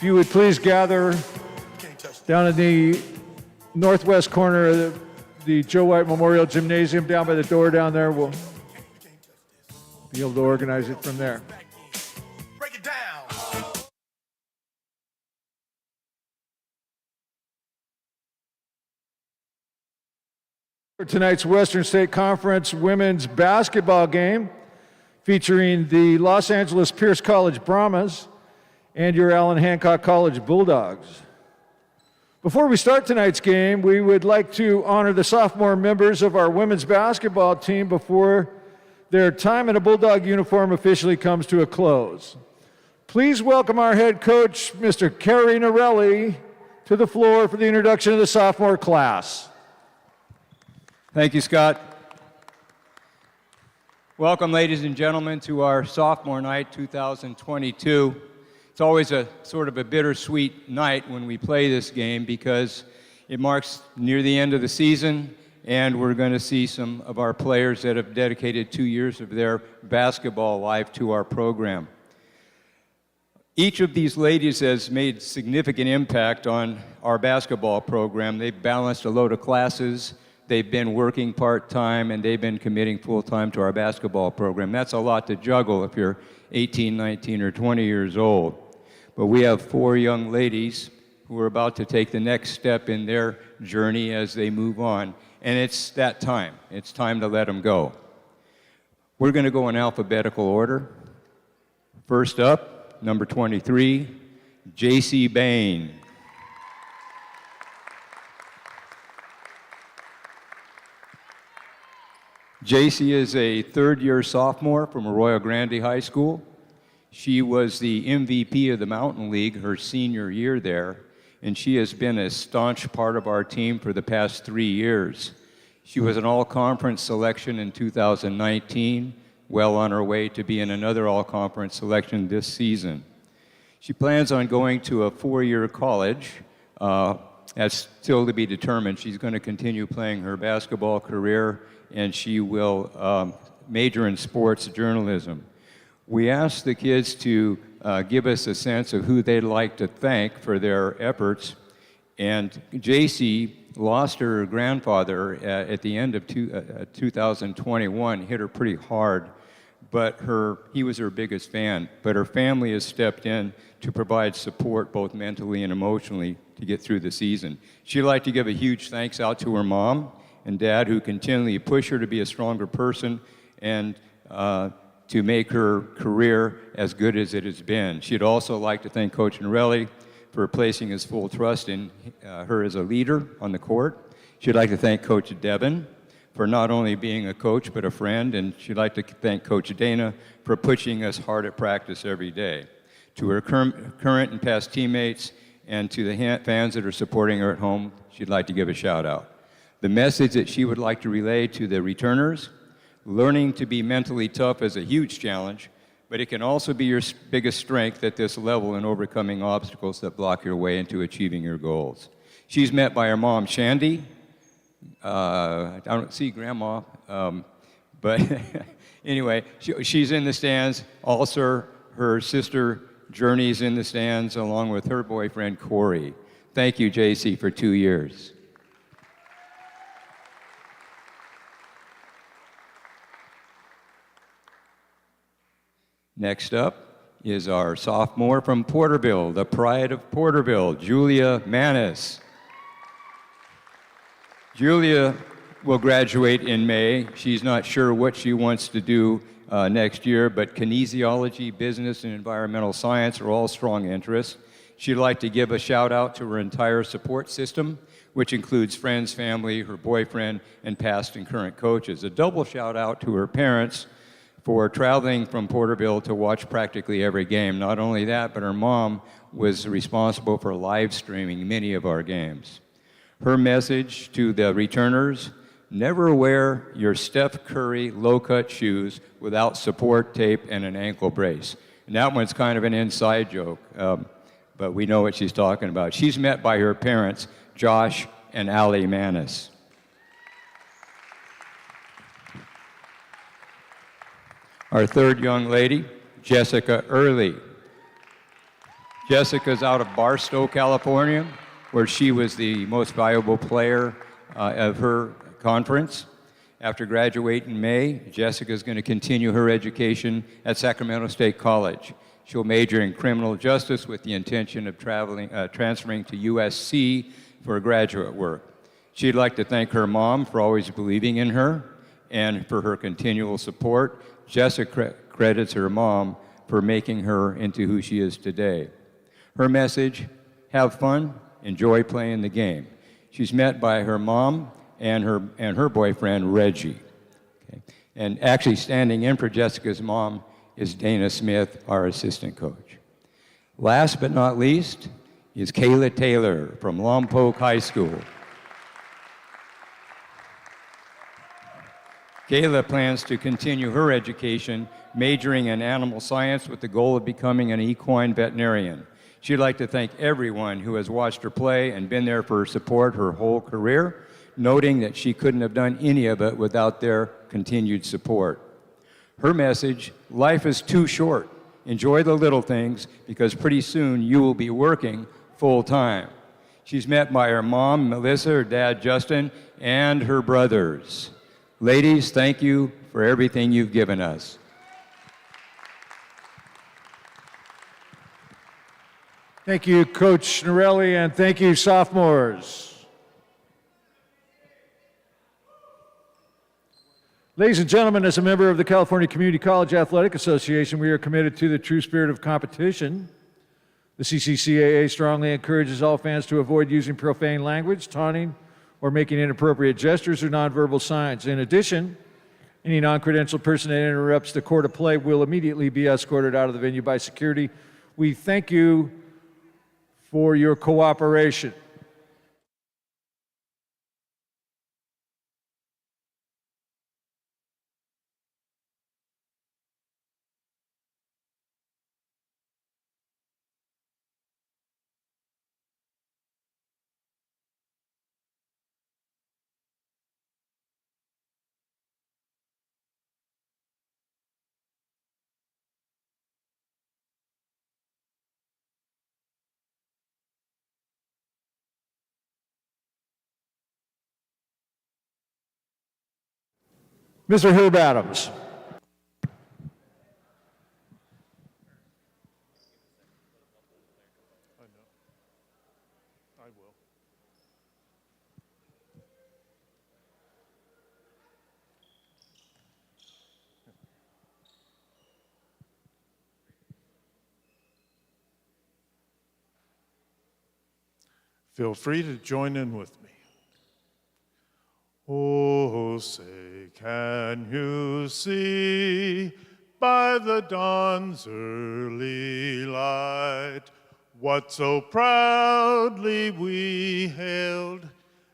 If you would please gather down in the northwest corner of the Joe White Memorial Gymnasium, down by the door down there. We'll be able to organize it from there. Break it down. For tonight's Western State Conference women's basketball game, featuring the Los Angeles Pierce College Brahmas and your Allen Hancock College Bulldogs. Before we start tonight's game, we would like to honor the sophomore members of our women's basketball team before their time in a Bulldog uniform officially comes to a close. Please welcome our head coach, Mr. Kerry Norelli, to the floor for the introduction of the sophomore class. Thank you, Scott. Welcome, ladies and gentlemen, to our sophomore night 2022. It's always a sort of a bittersweet night when we play this game because it marks near the end of the season, and we're going to see some of our players that have dedicated 2 years of their basketball life to our program. Each of these ladies has made significant impact on our basketball program. They've balanced a load of classes, they've been working part-time, and they've been committing full-time to our basketball program. That's a lot to juggle if you're 18, 19, or 20 years old. But we have 4 young ladies who are about to take the next step in their journey as they move on. And it's that time. It's time to let them go. We're going to go in alphabetical order. First up, number 23, J.C. Bain. J.C. is a third-year sophomore from Arroyo Grande High School. She was the MVP of the Mountain League her senior year there, and she has been a staunch part of our team for the past 3 years. She was an all-conference selection in 2019, well on her way to being another all-conference selection this season. She plans on going to a 4-year college. That's still to be determined. She's going to continue playing her basketball career, and she will major in sports journalism. We asked the kids to give us a sense of who they'd like to thank for their efforts, and J.C. lost her grandfather at the end of 2021, hit her pretty hard, but he was her biggest fan. But her family has stepped in to provide support both mentally and emotionally to get through the season. She'd like to give a huge thanks out to her mom and dad who continually push her to be a stronger person and to make her career as good as it has been. She'd also like to thank Coach Norelli for placing his full trust in her as a leader on the court. She'd like to thank Coach Devin for not only being a coach but a friend, and she'd like to thank Coach Dana for pushing us hard at practice every day. To her current and past teammates and to the fans that are supporting her at home, she'd like to give a shout out. The message that she would like to relay to the returners: learning to be mentally tough is a huge challenge, but it can also be your biggest strength at this level in overcoming obstacles that block your way into achieving your goals. She's met by her mom, Shandy. I don't see Grandma, but anyway, she's in the stands. Also, her sister, Journey's in the stands, along with her boyfriend, Corey. Thank you, JC, for 2 years. Next up is our sophomore from Porterville, the pride of Porterville, Julia Manis. Julia will graduate in May. She's not sure what she wants to do next year, but kinesiology, business, and environmental science are all strong interests. She'd like to give a shout out to her entire support system, which includes friends, family, her boyfriend, and past and current coaches. A double shout out to her parents for traveling from Porterville to watch practically every game. Not only that, but her mom was responsible for live streaming many of our games. Her message to the returners: never wear your Steph Curry low-cut shoes without support tape and an ankle brace. And that one's kind of an inside joke, but we know what she's talking about. She's met by her parents, Josh and Allie Manis. Our third young lady, Jessica Early. Jessica's out of Barstow, California, where she was the most valuable player of her conference. After graduating in May, Jessica is going to continue her education at Sacramento State College. She'll major in criminal justice with the intention of transferring to USC for graduate work. She'd like to thank her mom for always believing in her and for her continual support. Jessica credits her mom for making her into who she is today. Her message: have fun, enjoy playing the game. She's met by her mom and her boyfriend, Reggie. Okay. And actually standing in for Jessica's mom is Dana Smith, our assistant coach. Last but not least is Kayla Taylor from Lompoc High School. Kayla plans to continue her education, majoring in animal science with the goal of becoming an equine veterinarian. She'd like to thank everyone who has watched her play and been there for her support her whole career, noting that she couldn't have done any of it without their continued support. Her message: life is too short. Enjoy the little things, because pretty soon you will be working full time. She's met by her mom, Melissa, her dad, Justin, and her brothers. Ladies, thank you for everything you've given us. Thank you, Coach Norelli, and thank you, sophomores. Ladies and gentlemen, as a member of the California Community College Athletic Association, we are committed to the true spirit of competition. The CCCAA strongly encourages all fans to avoid using profane language, taunting, or making inappropriate gestures or nonverbal signs. In addition, any non-credentialed person that interrupts the court of play will immediately be escorted out of the venue by security. We thank you for your cooperation. Mr. Herb Adams. Feel free to join in with me. Oh, say, can you see by the dawn's early light what so proudly we hailed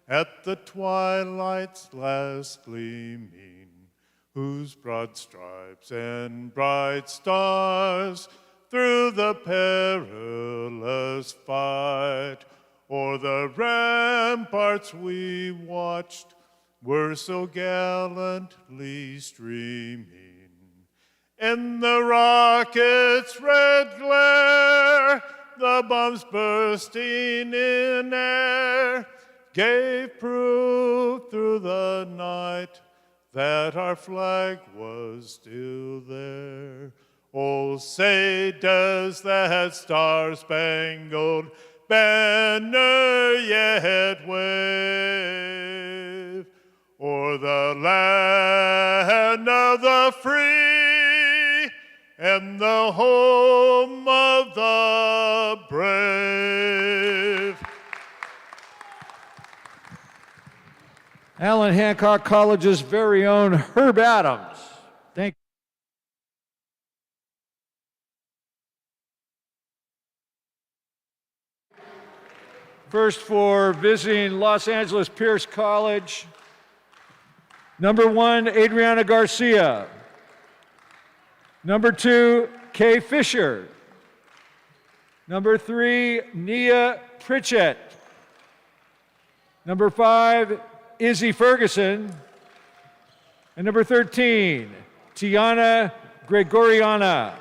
at the twilight's last gleaming, whose broad stripes and bright stars through the perilous fight o'er the ramparts we watched were so gallantly streaming. In the rocket's red glare, the bombs bursting in air gave proof through the night that our flag was still there. Oh, say, does that star-spangled banner yet wave o'er the land of the free and the home of the brave? Allen Hancock College's very own Herb Adams. Thank you. First, for visiting Los Angeles Pierce College, number 1, Adriana Garcia. Number 2, Kay Fisher. Number 3, Nia Pritchett. Number 5, Izzy Ferguson. And number 13, Tiana Gregoriana.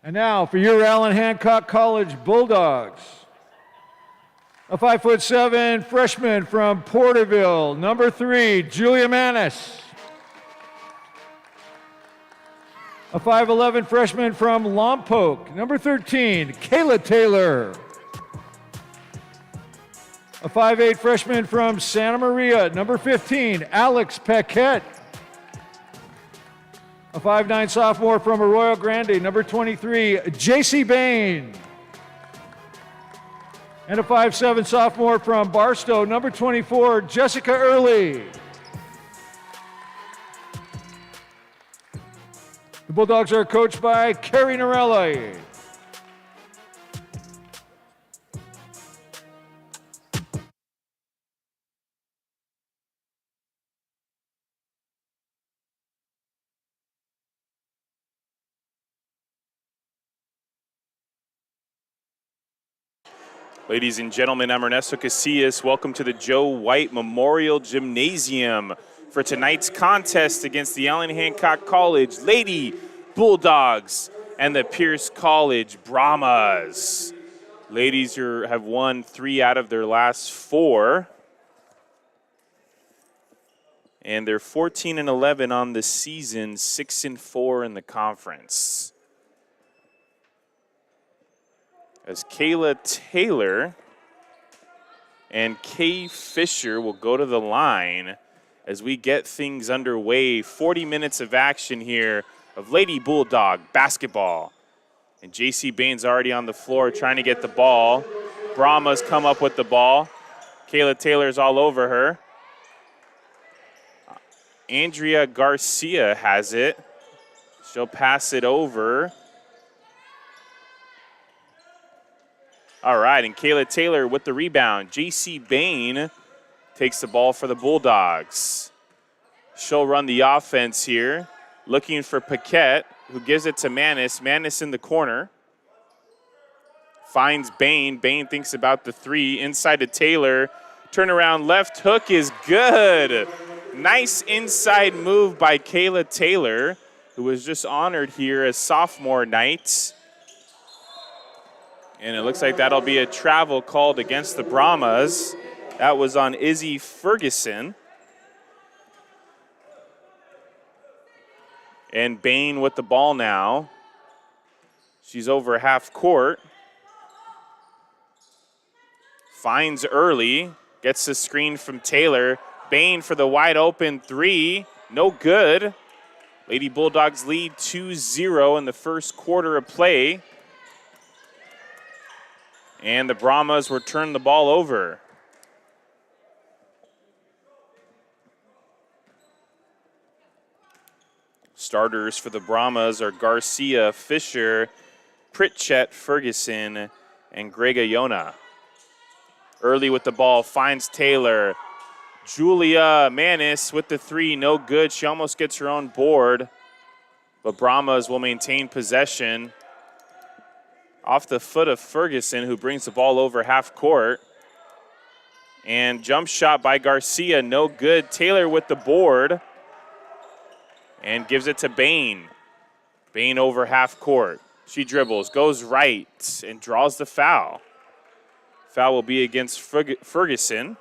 And now for your Allen Hancock College Bulldogs. A 5'7" freshman from Porterville, number 3, Julia Manis. A 5'11" freshman from Lompoc, number 13, Kayla Taylor. A 5'8" freshman from Santa Maria, number 15, Alex Paquette. A 5'9" sophomore from Arroyo Grande, number 23, JC Bain. And a 5'7" sophomore from Barstow, number 24, Jessica Early. The Bulldogs are coached by Carrie Norelli. Ladies and gentlemen, I'm Ernesto Casillas. Welcome to the Joe White Memorial Gymnasium for tonight's contest against the Allen Hancock College Lady Bulldogs and the Pierce College Brahmas. Ladies have won 3 out of their last 4. And they're 14-11 on the season, 6-4 in the conference. As Kayla Taylor and Kay Fisher will go to the line as we get things underway. 40 minutes of action here of Lady Bulldog basketball. And JC Bain's already on the floor trying to get the ball. Brahma's come up with the ball. Kayla Taylor's all over her. Andrea Garcia has it. She'll pass it over. All right, and Kayla Taylor with the rebound. JC Bain takes the ball for the Bulldogs. She'll run the offense here, looking for Paquette, who gives it to Manis. Manis in the corner. Finds Bain. Bain thinks about the 3. Inside to Taylor. Turnaround left hook is good. Nice inside move by Kayla Taylor, who was just honored here as sophomore night. And it looks like that'll be a travel called against the Brahmas. That was on Izzy Ferguson. And Bain with the ball now. She's over half court. Finds Early. Gets the screen from Taylor. Bain for the wide open 3. No good. Lady Bulldogs lead 2-0 in the first quarter of play. And the Brahmas will turn the ball over. Starters for the Brahmas are Garcia, Fisher, Pritchett, Ferguson, and Grega Yona. Early with the ball, finds Taylor. Julia Manis with the 3, no good. She almost gets her own board, but Brahmas will maintain possession. Off the foot of Ferguson, who brings the ball over half court. And jump shot by Garcia, no good. Taylor with the board. And gives it to Bain. Bain over half court. She dribbles, goes right, and draws the foul. Foul will be against Ferguson,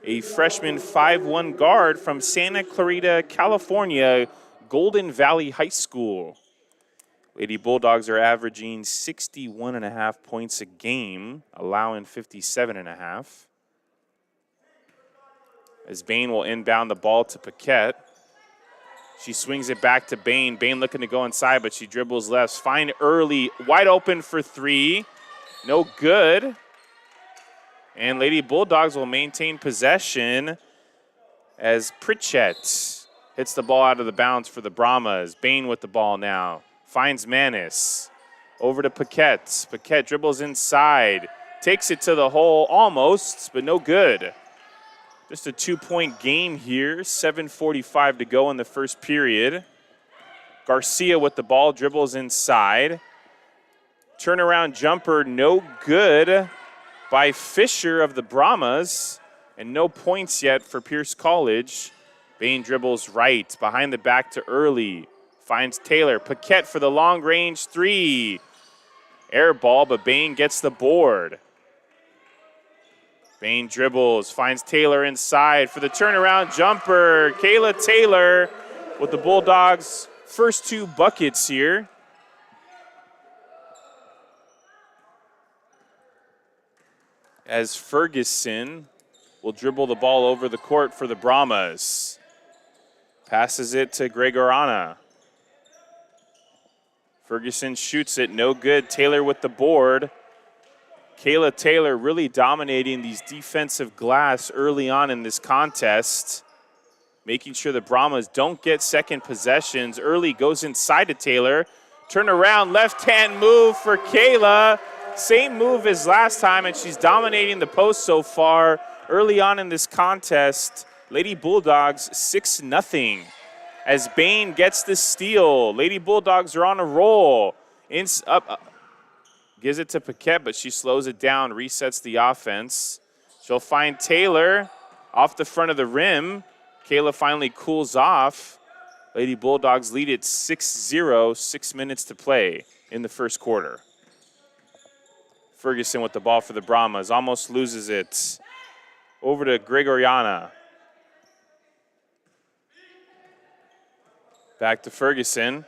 a freshman 5'1" guard from Santa Clarita, California, Golden Valley High School. Lady Bulldogs are averaging 61.5 points a game, allowing 57.5. As Bain will inbound the ball to Paquette. She swings it back to Bain. Bain looking to go inside, but she dribbles left. Find Early, wide open for 3. No good. And Lady Bulldogs will maintain possession as Pritchett hits the ball out of the bounds for the Brahmas. Bain with the ball now. Finds Manis. Over to Paquette. Paquette dribbles inside. Takes it to the hole almost, but no good. Just a 2-point game here. 7:45 to go in the first period. Garcia with the ball, dribbles inside. Turnaround jumper, no good by Fisher of the Brahmas. And no points yet for Pierce College. Bain dribbles right, behind the back to Early. finds Taylor. Paquette for the long range three. Air ball, but Bain gets the board. Bain dribbles, finds Taylor inside for the turnaround jumper. Kayla Taylor with the Bulldogs' first 2 buckets here. As Ferguson will dribble the ball over the court for the Brahmas. Passes it to Gregorana. Ferguson shoots it, no good. Taylor with the board. Kayla Taylor really dominating these defensive glass early on in this contest, making sure the Brahmas don't get second possessions. Early goes inside to Taylor. Turn around, left-hand move for Kayla. Same move as last time, and she's dominating the post so far early on in this contest. Lady Bulldogs 6-0 as Bain gets the steal. Lady Bulldogs are on a roll. Gives it to Paquette, but she slows it down, resets the offense. She'll find Taylor off the front of the rim. Kayla finally cools off. Lady Bulldogs lead it 6-0, 6 minutes to play in the first quarter. Ferguson with the ball for the Brahmas, almost loses it. Over to Gregoriana. Back to Ferguson.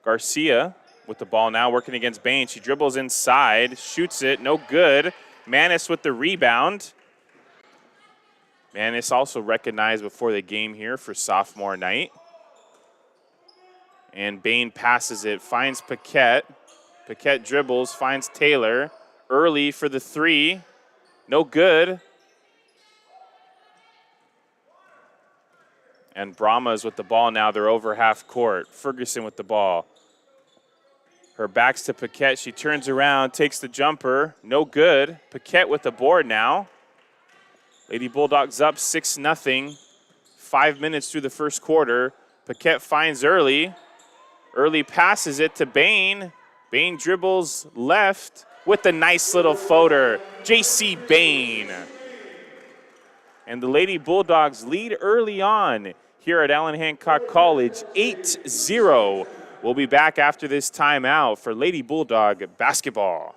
Garcia with the ball now, working against Bain. She dribbles inside, shoots it, no good. Manis with the rebound. Manis also recognized before the game here for sophomore night. And Bain passes it, finds Paquette. Paquette dribbles, finds Taylor. Early for the three, no good. And Brahmas with the ball now, they're over half court. Ferguson with the ball. Her back's to Paquette, she turns around, takes the jumper, no good. Paquette with the board now. Lady Bulldogs up 6-0, 5 minutes through the first quarter. Paquette finds Early. Early passes it to Bain. Bain dribbles left with the nice little floater. J.C. Bain. And the Lady Bulldogs lead early on here at Allen Hancock College, 8-0. We'll be back after this timeout for Lady Bulldog basketball.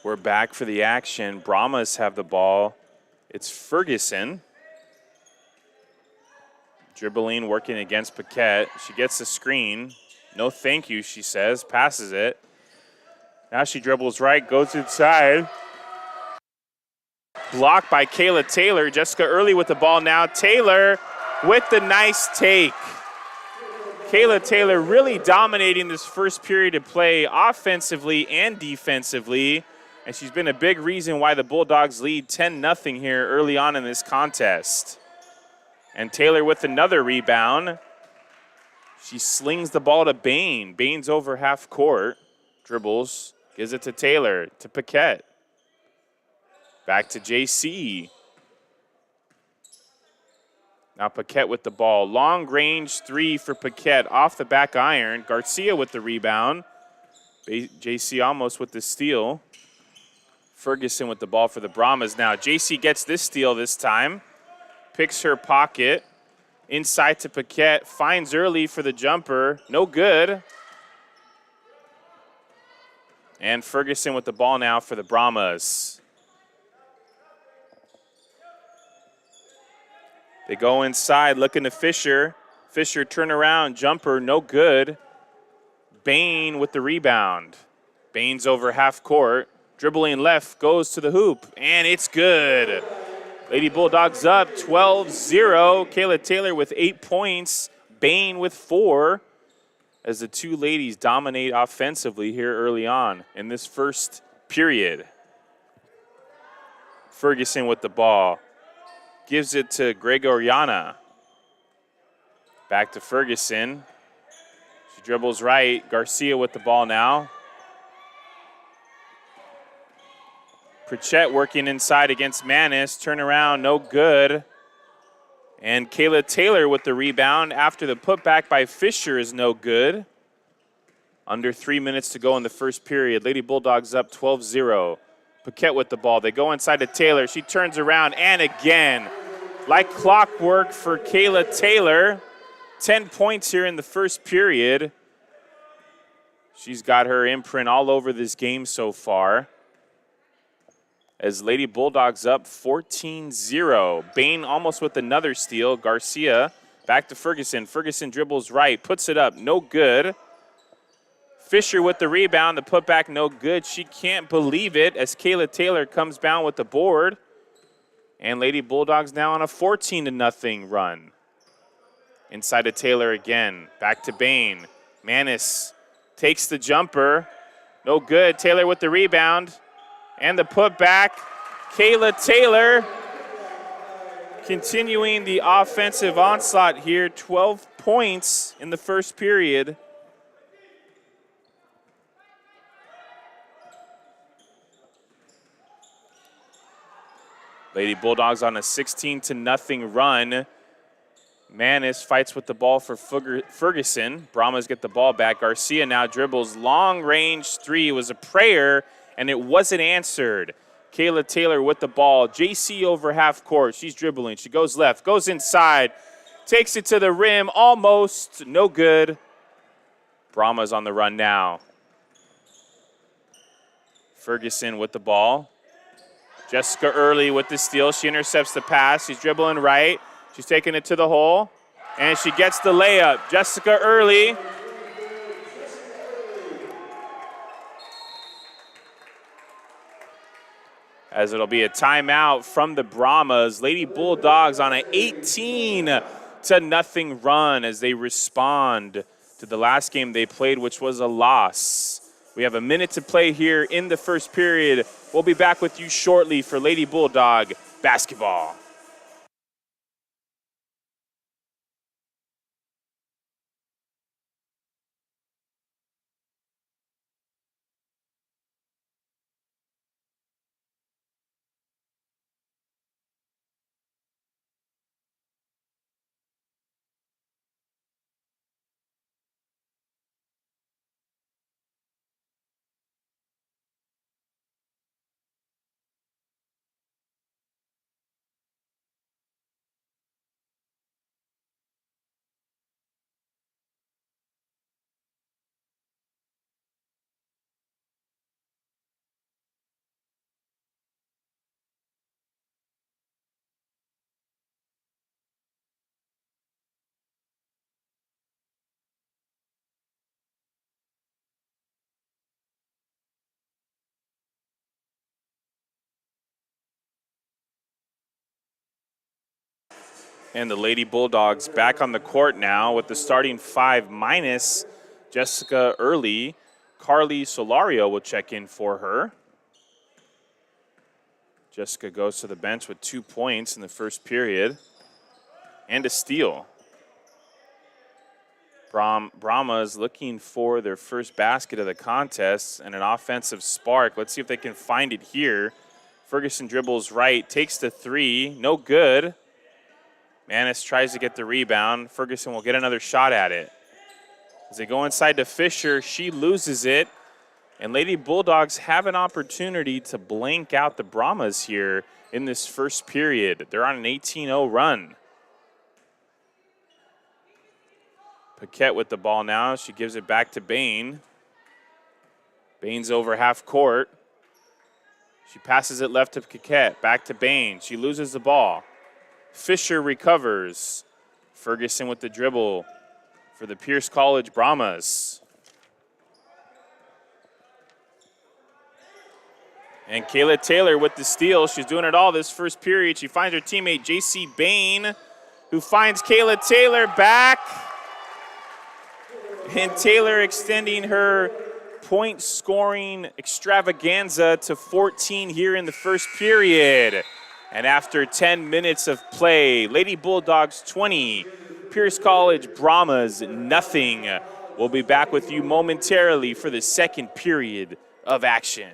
We're back for the action. Brahmas have the ball. It's Ferguson. Dribbling, working against Paquette. She gets the screen. No thank you, she says. Passes it. Now she dribbles right, goes inside. Blocked by Kayla Taylor. Jessica Early with the ball now. Taylor with the nice take. Kayla Taylor really dominating this first period of play offensively and defensively. And she's been a big reason why the Bulldogs lead 10-0 here early on in this contest. And Taylor with another rebound. She slings the ball to Bain. Bain's over half court. Dribbles, gives it to Taylor, to Paquette. Back to JC. Now Paquette with the ball. Long range three for Paquette off the back iron. Garcia with the rebound. JC almost with the steal. Ferguson with the ball for the Brahmas now. JC gets this steal this time. Picks her pocket. Inside to Paquette. Finds Early for the jumper. No good. And Ferguson with the ball now for the Brahmas. They go inside looking to Fisher. Fisher turnaround jumper. No good. Bain with the rebound. Bain's over half court. Dribbling left, goes to the hoop, and it's good. Lady Bulldogs up 12-0. Kayla Taylor with 8 points. Bain with 4. As the two ladies dominate offensively here early on in this first period. Ferguson with the ball. Gives it to Gregoriana. Back to Ferguson. She dribbles right. Garcia with the ball now. Pritchett working inside against Manis. Turn around, no good. And Kayla Taylor with the rebound after the putback by Fisher is no good. Under 3 minutes to go in the first period. Lady Bulldogs up 12-0. Paquette with the ball. They go inside to Taylor. She turns around and again. Like clockwork for Kayla Taylor. 10 points here in the first period. She's got her imprint all over this game so far. As Lady Bulldogs up 14-0. Bain almost with another steal. Garcia back to Ferguson. Ferguson dribbles right, puts it up, no good. Fisher with the rebound, the putback no good. She can't believe it as Kayla Taylor comes down with the board. And Lady Bulldogs now on a 14-0 run. Inside to Taylor again, back to Bain. Manis takes the jumper, no good. Taylor with the rebound. And the putback, Kayla Taylor continuing the offensive onslaught here. 12 points in the first period. Lady Bulldogs on a 16-0 run. Manis fights with the ball for Ferguson. Brahmas get the ball back. Garcia now dribbles. Long range three was a prayer, and it wasn't answered. Kayla Taylor with the ball. JC over half court. She's dribbling. She goes left, goes inside, takes it to the rim. Almost. No good. Brahma's on the run now. Ferguson with the ball. Jessica Early with the steal. She intercepts the pass. She's dribbling right. She's taking it to the hole. And she gets the layup. Jessica Early. As it'll be a timeout from the Brahmas. Lady Bulldogs on an 18-0 run as they respond to the last game they played, which was a loss. We have a minute to play here in the first period. We'll be back with you shortly for Lady Bulldog basketball. And the Lady Bulldogs back on the court now with the starting five minus Jessica Early. Carly Solario will check in for her. Jessica goes to the bench with 2 points in the first period and a steal. Brahmas looking for their first basket of the contest and an offensive spark. Let's see if they can find it here. Ferguson dribbles right, takes the three, no good. Manis tries to get the rebound. Ferguson will get another shot at it. As they go inside to Fisher, she loses it. And Lady Bulldogs have an opportunity to blank out the Brahmas here in this first period. They're on an 18-0 run. Paquette with the ball now. She gives it back to Bain. Bain's over half court. She passes it left to Paquette. Back to Bain. She loses the ball. Fisher recovers. Ferguson with the dribble for the Pierce College Brahmas. And Kayla Taylor with the steal. She's doing it all this first period. She finds her teammate J.C. Bain, who finds Kayla Taylor back. And Taylor extending her point scoring extravaganza to 14 here in the first period. And after 10 minutes of play, Lady Bulldogs 20, Pierce College Brahmas nothing. We'll be back with you momentarily for the second period of action.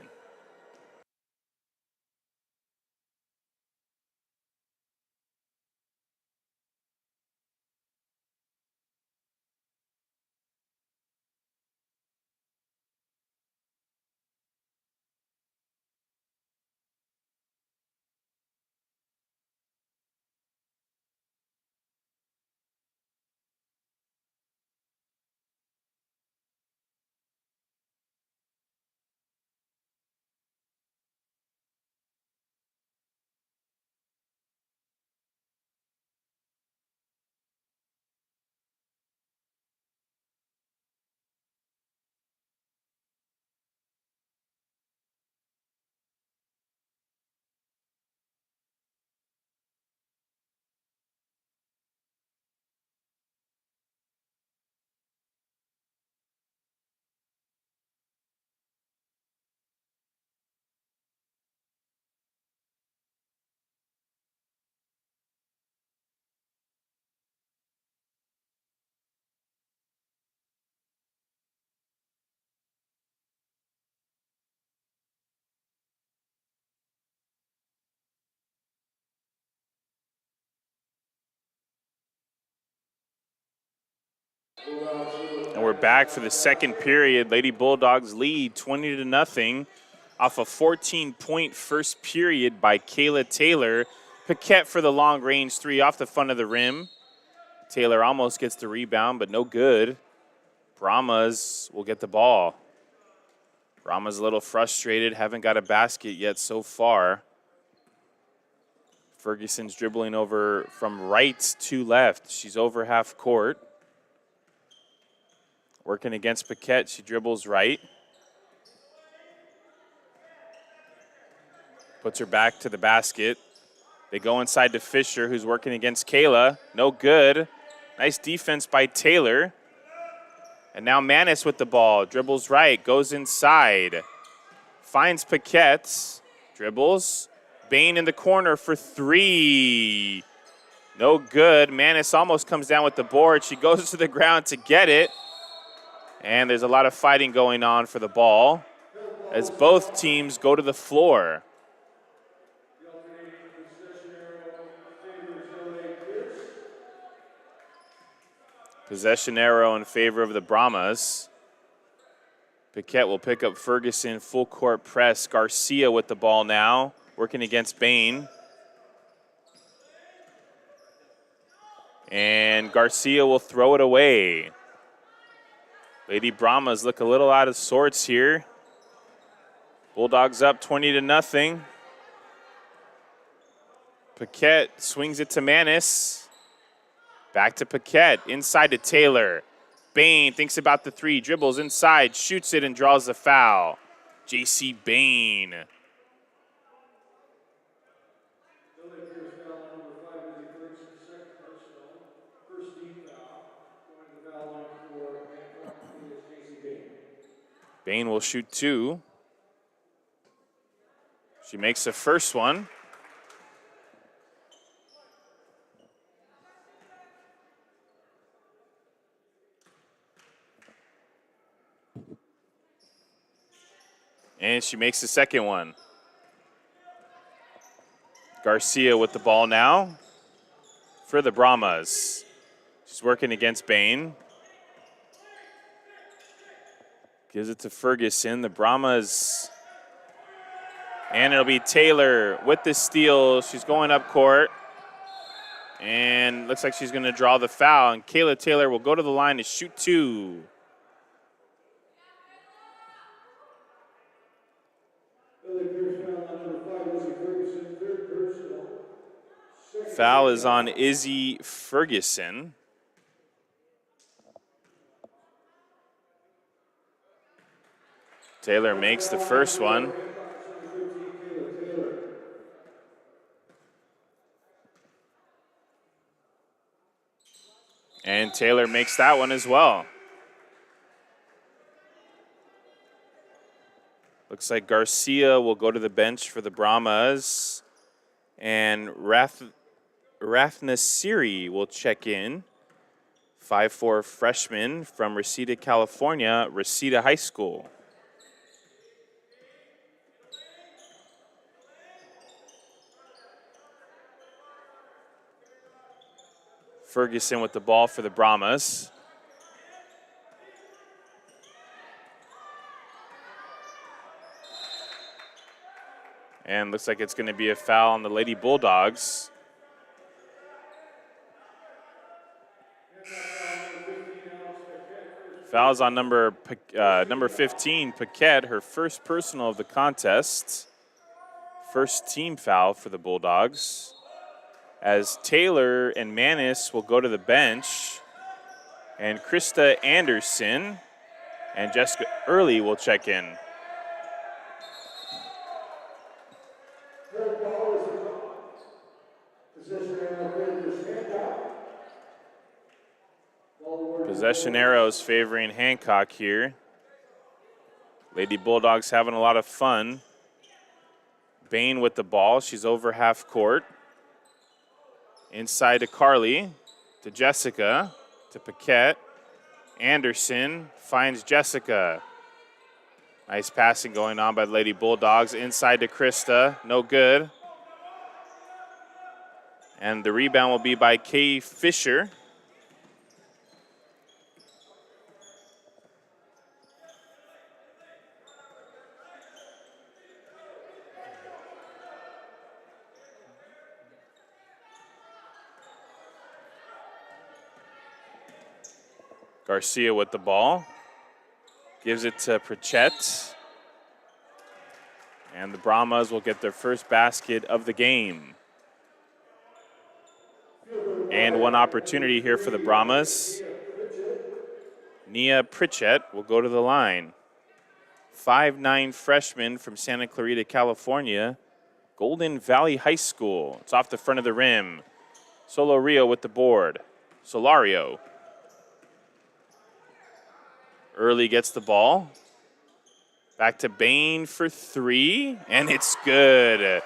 And we're back for the second period. Lady Bulldogs lead 20-0 off a 14-point first period by Kayla Taylor. Paquette for the long range three off the front of the rim. Taylor almost gets the rebound, but no good. Brahmas will get the ball. Brahmas a little frustrated, haven't got a basket yet so far. Ferguson's dribbling over from right to left. She's over half court. Working against Paquette, she dribbles right. Puts her back to the basket. They go inside to Fisher, who's working against Kayla. No good. Nice defense by Taylor. And now Manis with the ball. Dribbles right, goes inside. Finds Paquette. Dribbles. Bain in the corner for three. No good. Manis almost comes down with the board. She goes to the ground to get it. And there's a lot of fighting going on for the ball as both teams go to the floor. Possession arrow in favor of the Brahmas. Paquette will pick up Ferguson, full court press. Garcia with the ball now, working against Bain. And Garcia will throw it away. Lady Brahmas look a little out of sorts here. Bulldogs up 20-0. Paquette swings it to Manis. Back to Paquette, inside to Taylor. Bain thinks about the three, dribbles inside, shoots it and draws the foul. J.C. Bain. Bain will shoot two. She makes the first one. And she makes the second one. Garcia with the ball now for the Brahmas. She's working against Bain. Gives it to Ferguson. The Brahmas. And it'll be Taylor with the steal. She's going up court. And looks like she's going to draw the foul. And Kayla Taylor will go to the line to shoot two. Foul is on Izzy Ferguson. Taylor makes the first one. And Taylor makes that one as well. Looks like Garcia will go to the bench for the Brahmas. And Rafnasiri will check in. 5'4" freshman from Reseda, California, Reseda High School. Ferguson with the ball for the Brahmas. And looks like it's going to be a foul on the Lady Bulldogs. Fouls on number 15, Paquette, her first personal of the contest. First team foul for the Bulldogs. As Taylor and Manis will go to the bench. And Krista Anderson and Jessica Early will check in. Possession arrows favoring Hancock here. Lady Bulldogs having a lot of fun. Bain with the ball. She's over half court. Inside to Carly, to Jessica, to Paquette. Anderson finds Jessica. Nice passing going on by the Lady Bulldogs. Inside to Krista, no good. And the rebound will be by Kay Fisher. Garcia with the ball. Gives it to Pritchett. And the Brahmas will get their first basket of the game. And one opportunity here for the Brahmas. Nia Pritchett will go to the line. 5'9" freshman from Santa Clarita, California. Golden Valley High School. It's off the front of the rim. Solario with the board. Solario. Early gets the ball. Back to Bain for three, and it's good.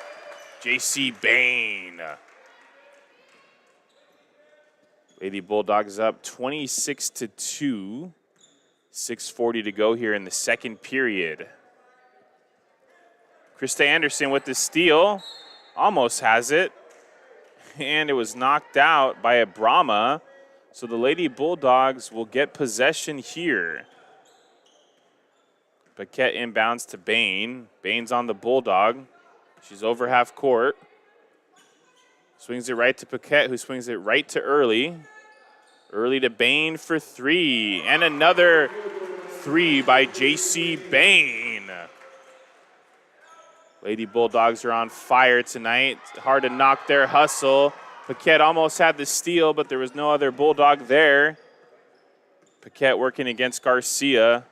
J.C. Bain. Lady Bulldogs up 26-2. 6:40 to go here in the second period. Krista Anderson with the steal. Almost has it. And it was knocked out by a Brahma. So the Lady Bulldogs will get possession here. Paquette inbounds to Bain. Bain's on the Bulldog. She's over half court. Swings it right to Paquette, who swings it right to Early. Early to Bain for three. And another three by J.C. Bain. Lady Bulldogs are on fire tonight. Hard to knock their hustle. Paquette almost had the steal, but there was no other Bulldog there. Paquette working against Garcia.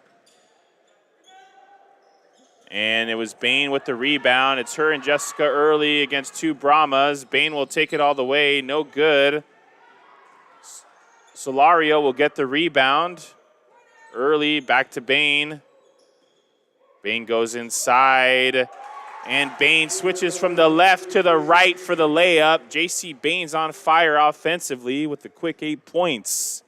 And it was Bain with the rebound. It's her and Jessica Early against two Brahmas. Bain will take it all the way. No good. Solario will get the rebound. Early back to Bain. Bain goes inside. And Bain switches from the left to the right for the layup. J.C. Bain's on fire offensively with the quick 8 points.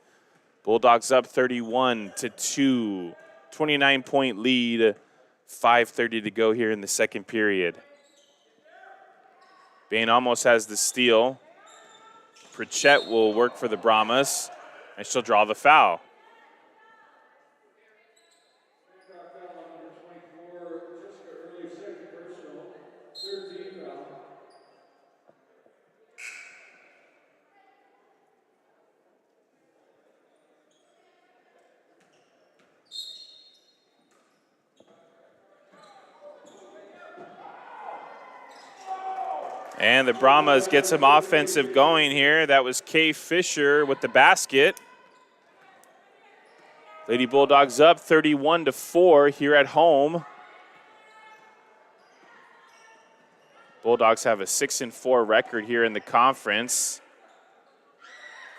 Bulldogs up 31-2. 29-point lead. 5:30 to go here in the second period. Bain almost has the steal. Pritchett will work for the Brahmas, and she'll draw the foul. And the Brahmas get some offensive going here. That was Kay Fisher with the basket. Lady Bulldogs up 31-4 here at home. Bulldogs have a 6-4 record here in the conference.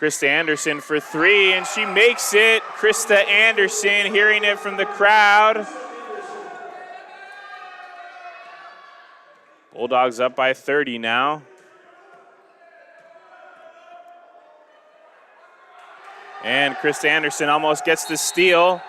Krista Anderson for three, and she makes it. Krista Anderson, hearing it from the crowd. Bulldogs up by 30 now. And Krista Anderson almost gets the steal.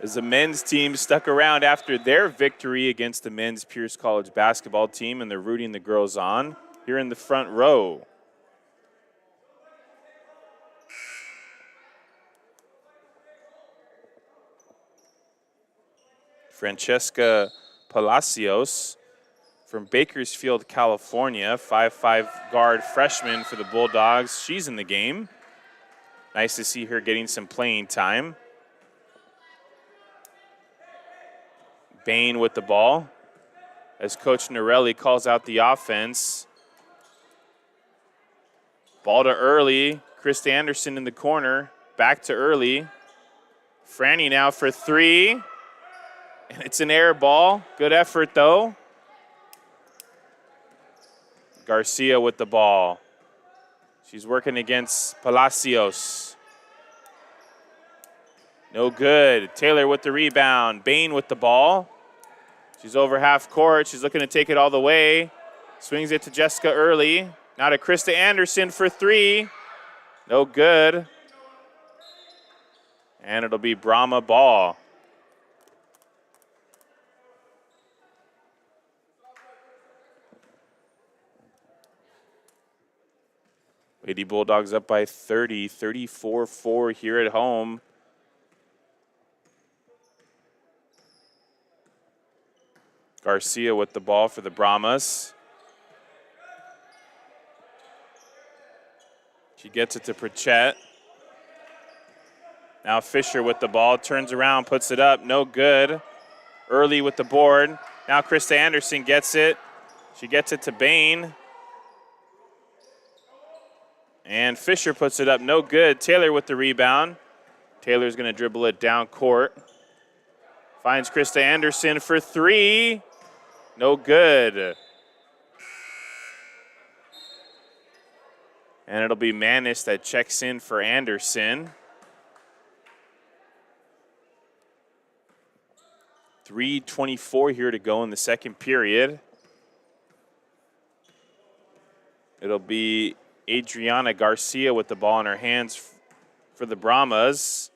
As the men's team stuck around after their victory against the men's Pierce College basketball team, and they're rooting the girls on here in the front row. Francesca Palacios from Bakersfield, California, 5'5" guard freshman for the Bulldogs. She's in the game. Nice to see her getting some playing time. Bain with the ball as Coach Norelli calls out the offense. Ball to Early. Krista Anderson in the corner. Back to Early. Franny now for three. And it's an air ball. Good effort, though. Garcia with the ball. She's working against Palacios. No good. Taylor with the rebound. Bain with the ball. She's over half court. She's looking to take it all the way. Swings it to Jessica Early. Now to Krista Anderson for three. No good. And it'll be Brahma ball. Lady Bulldogs up by 30, 34-4 here at home. Garcia with the ball for the Brahmas. She gets it to Pritchett. Now Fisher with the ball, turns around, puts it up, no good. Early with the board. Now Krista Anderson gets it. She gets it to Bain. And Fisher puts it up, no good. Taylor with the rebound. Taylor's going to dribble it down court. Finds Krista Anderson for three. No good. And it'll be Manis that checks in for Anderson. 3:24 here to go in the second period. It'll be Adriana Garcia with the ball in her hands for the Brahmas.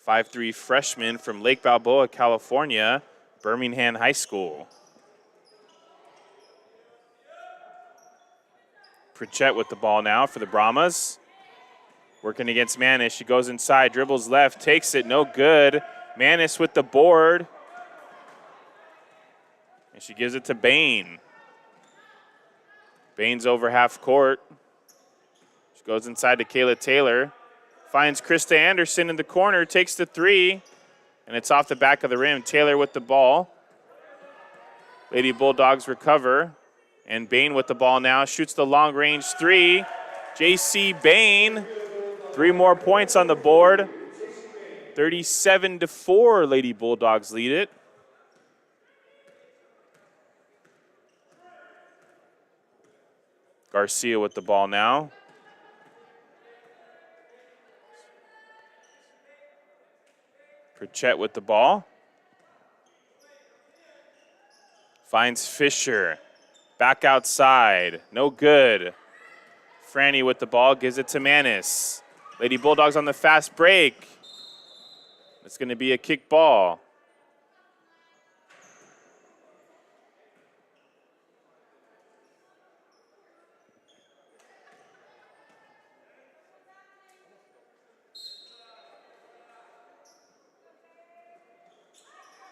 5'3" freshman from Lake Balboa, California, Birmingham High School. Pritchett with the ball now for the Brahmas. Working against Manis. She goes inside, dribbles left, takes it, no good. Manis with the board. And she gives it to Bain. Bain's over half court. She goes inside to Kayla Taylor. Finds Krista Anderson in the corner, takes the three, and it's off the back of the rim. Taylor with the ball. Lady Bulldogs recover. And Bain with the ball now, shoots the long-range three. J.C. Bain, 3 more points on the board. 37-4, Lady Bulldogs lead it. Garcia with the ball now. Pritchett with the ball. Finds Fisher. Back outside. No good. Franny with the ball. Gives it to Manis. Lady Bulldogs on the fast break. It's going to be a kick ball.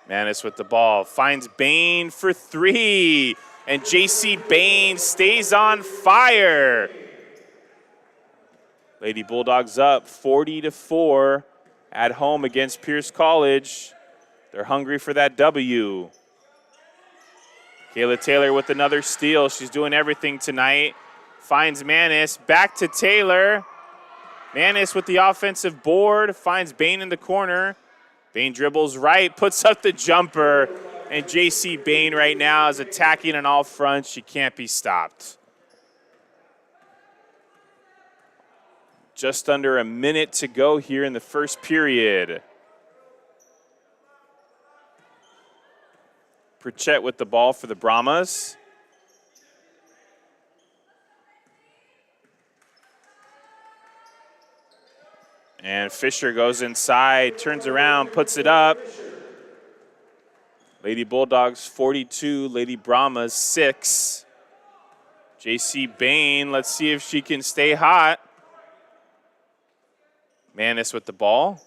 Manis with the ball. Finds Bain for three. And J.C. Bain stays on fire. Lady Bulldogs up 40-4 at home against Pierce College. They're hungry for that W. Kayla Taylor with another steal. She's doing everything tonight. Finds Manis. Back to Taylor. Manis with the offensive board. Finds Bain in the corner. Bain dribbles right. Puts up the jumper. And J.C. Bain right now is attacking on all fronts. She can't be stopped. Just under a minute to go here in the first period. Pritchett with the ball for the Brahmas. And Fisher goes inside, turns around, puts it up. Lady Bulldogs 42, Lady Brahmas 6. J.C. Bain, let's see if she can stay hot. Manis with the ball.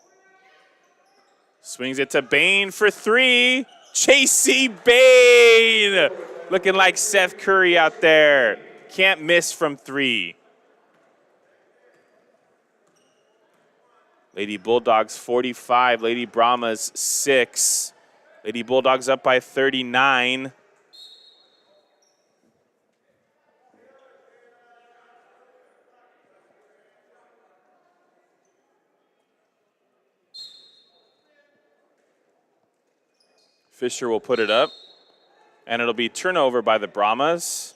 Swings it to Bain for 3. J.C. Bain! Looking like Seth Curry out there. Can't miss from 3. Lady Bulldogs 45, Lady Brahmas 6. Lady Bulldogs up by 39. Fisher will put it up, and it'll be turnover by the Brahmas.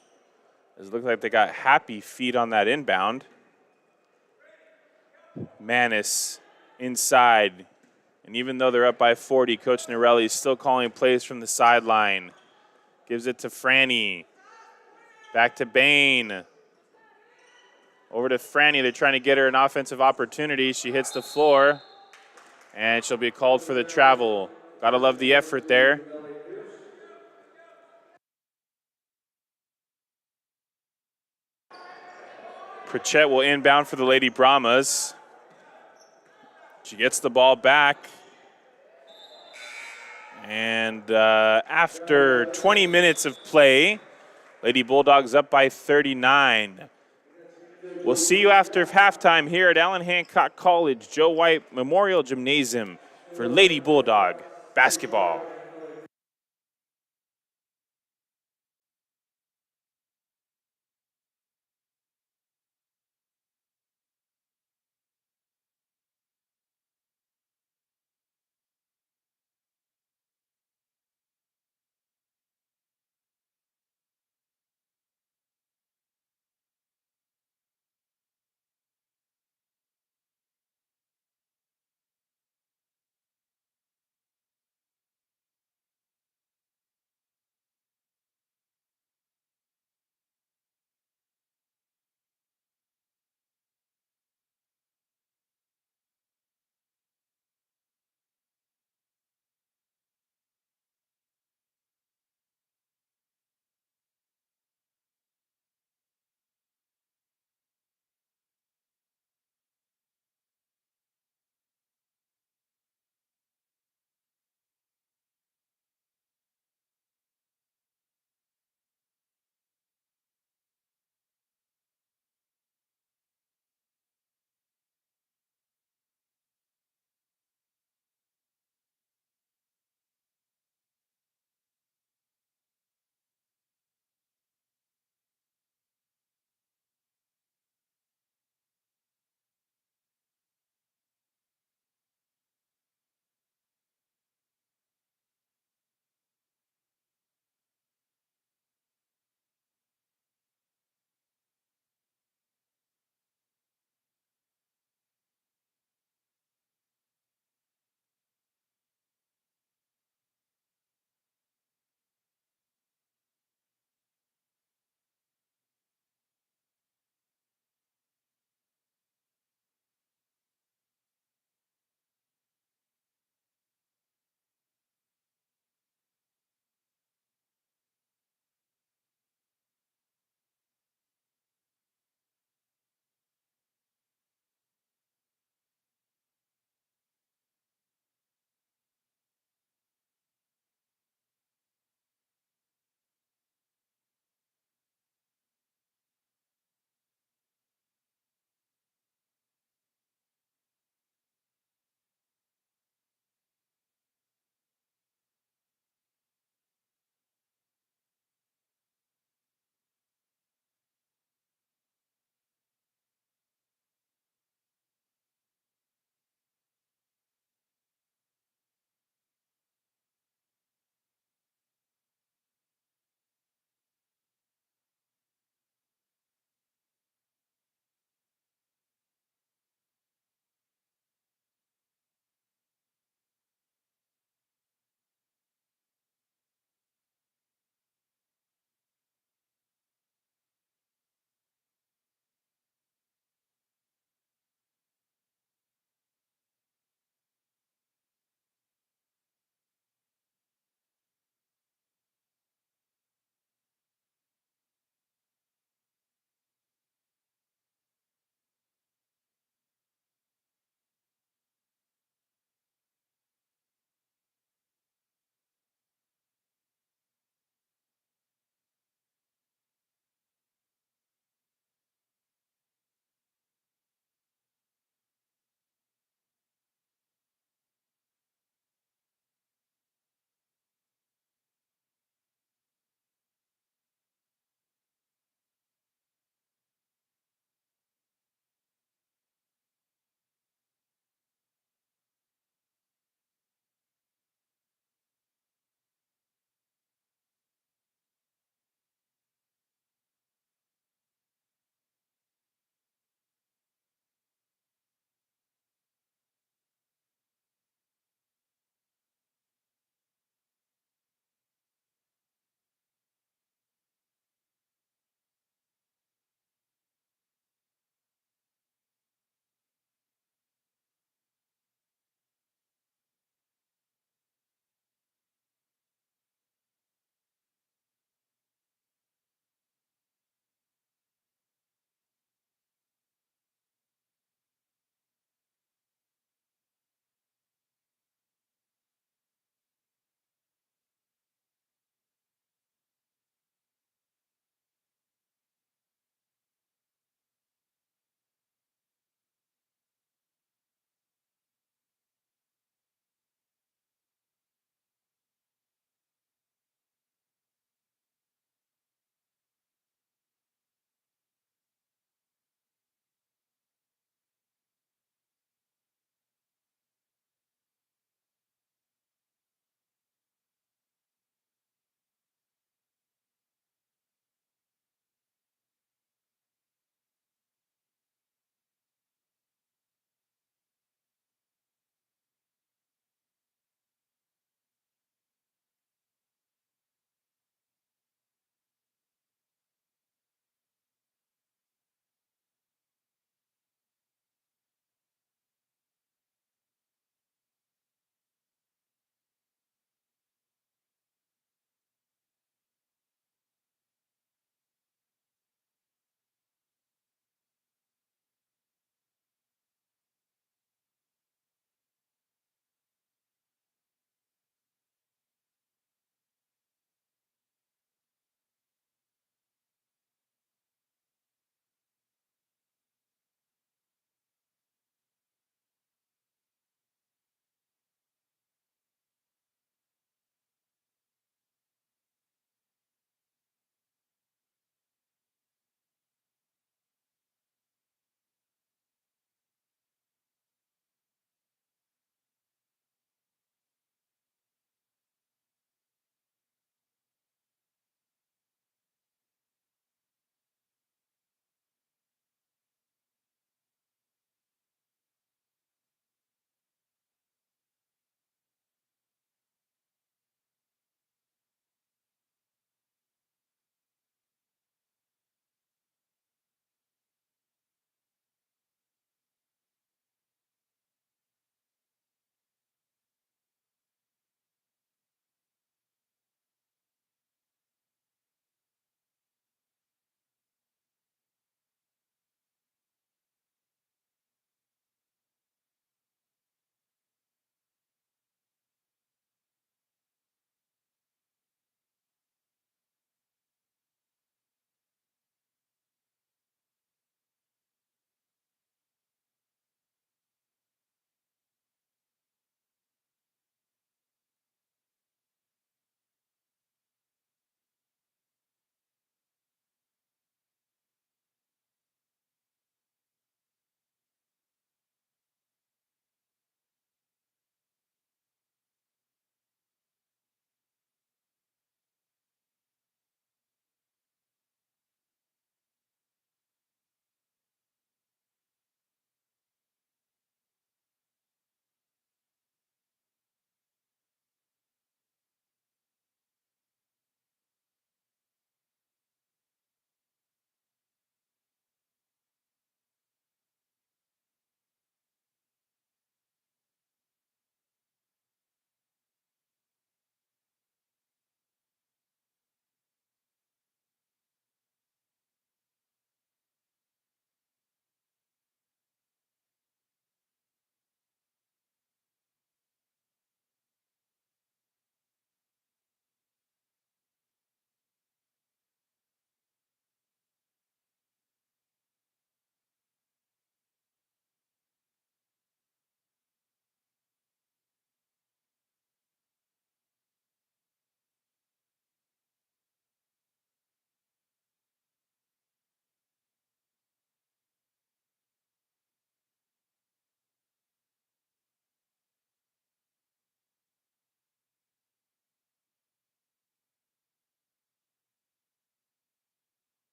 It looks like they got happy feet on that inbound. Manis inside. And even though they're up by 40, Coach Norelli is still calling plays from the sideline. Gives it to Franny. Back to Bain. Over to Franny. They're trying to get her an offensive opportunity. She hits the floor, and she'll be called for the travel. Gotta love the effort there. Pritchett will inbound for the Lady Brahmas. She gets the ball back. And after 20 minutes of play, Lady Bulldogs up by 39. We'll see you after halftime here at Allen Hancock College, Joe White Memorial Gymnasium for Lady Bulldog basketball.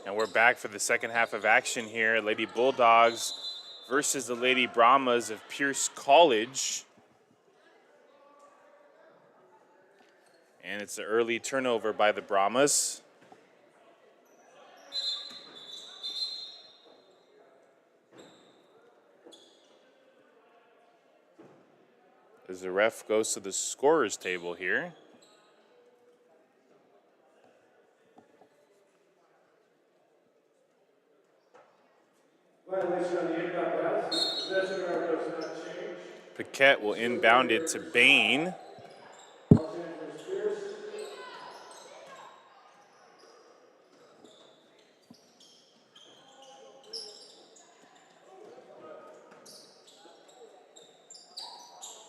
And we're back for the second half of action here. Lady Bulldogs versus the Lady Brahmas of Pierce College. And it's an early turnover by the Brahmas. As the ref goes to the scorer's table here. Violation on the inbound pass. Possession arrow does not change. Paquette will inbound it to Bain. Los Angeles Pierce.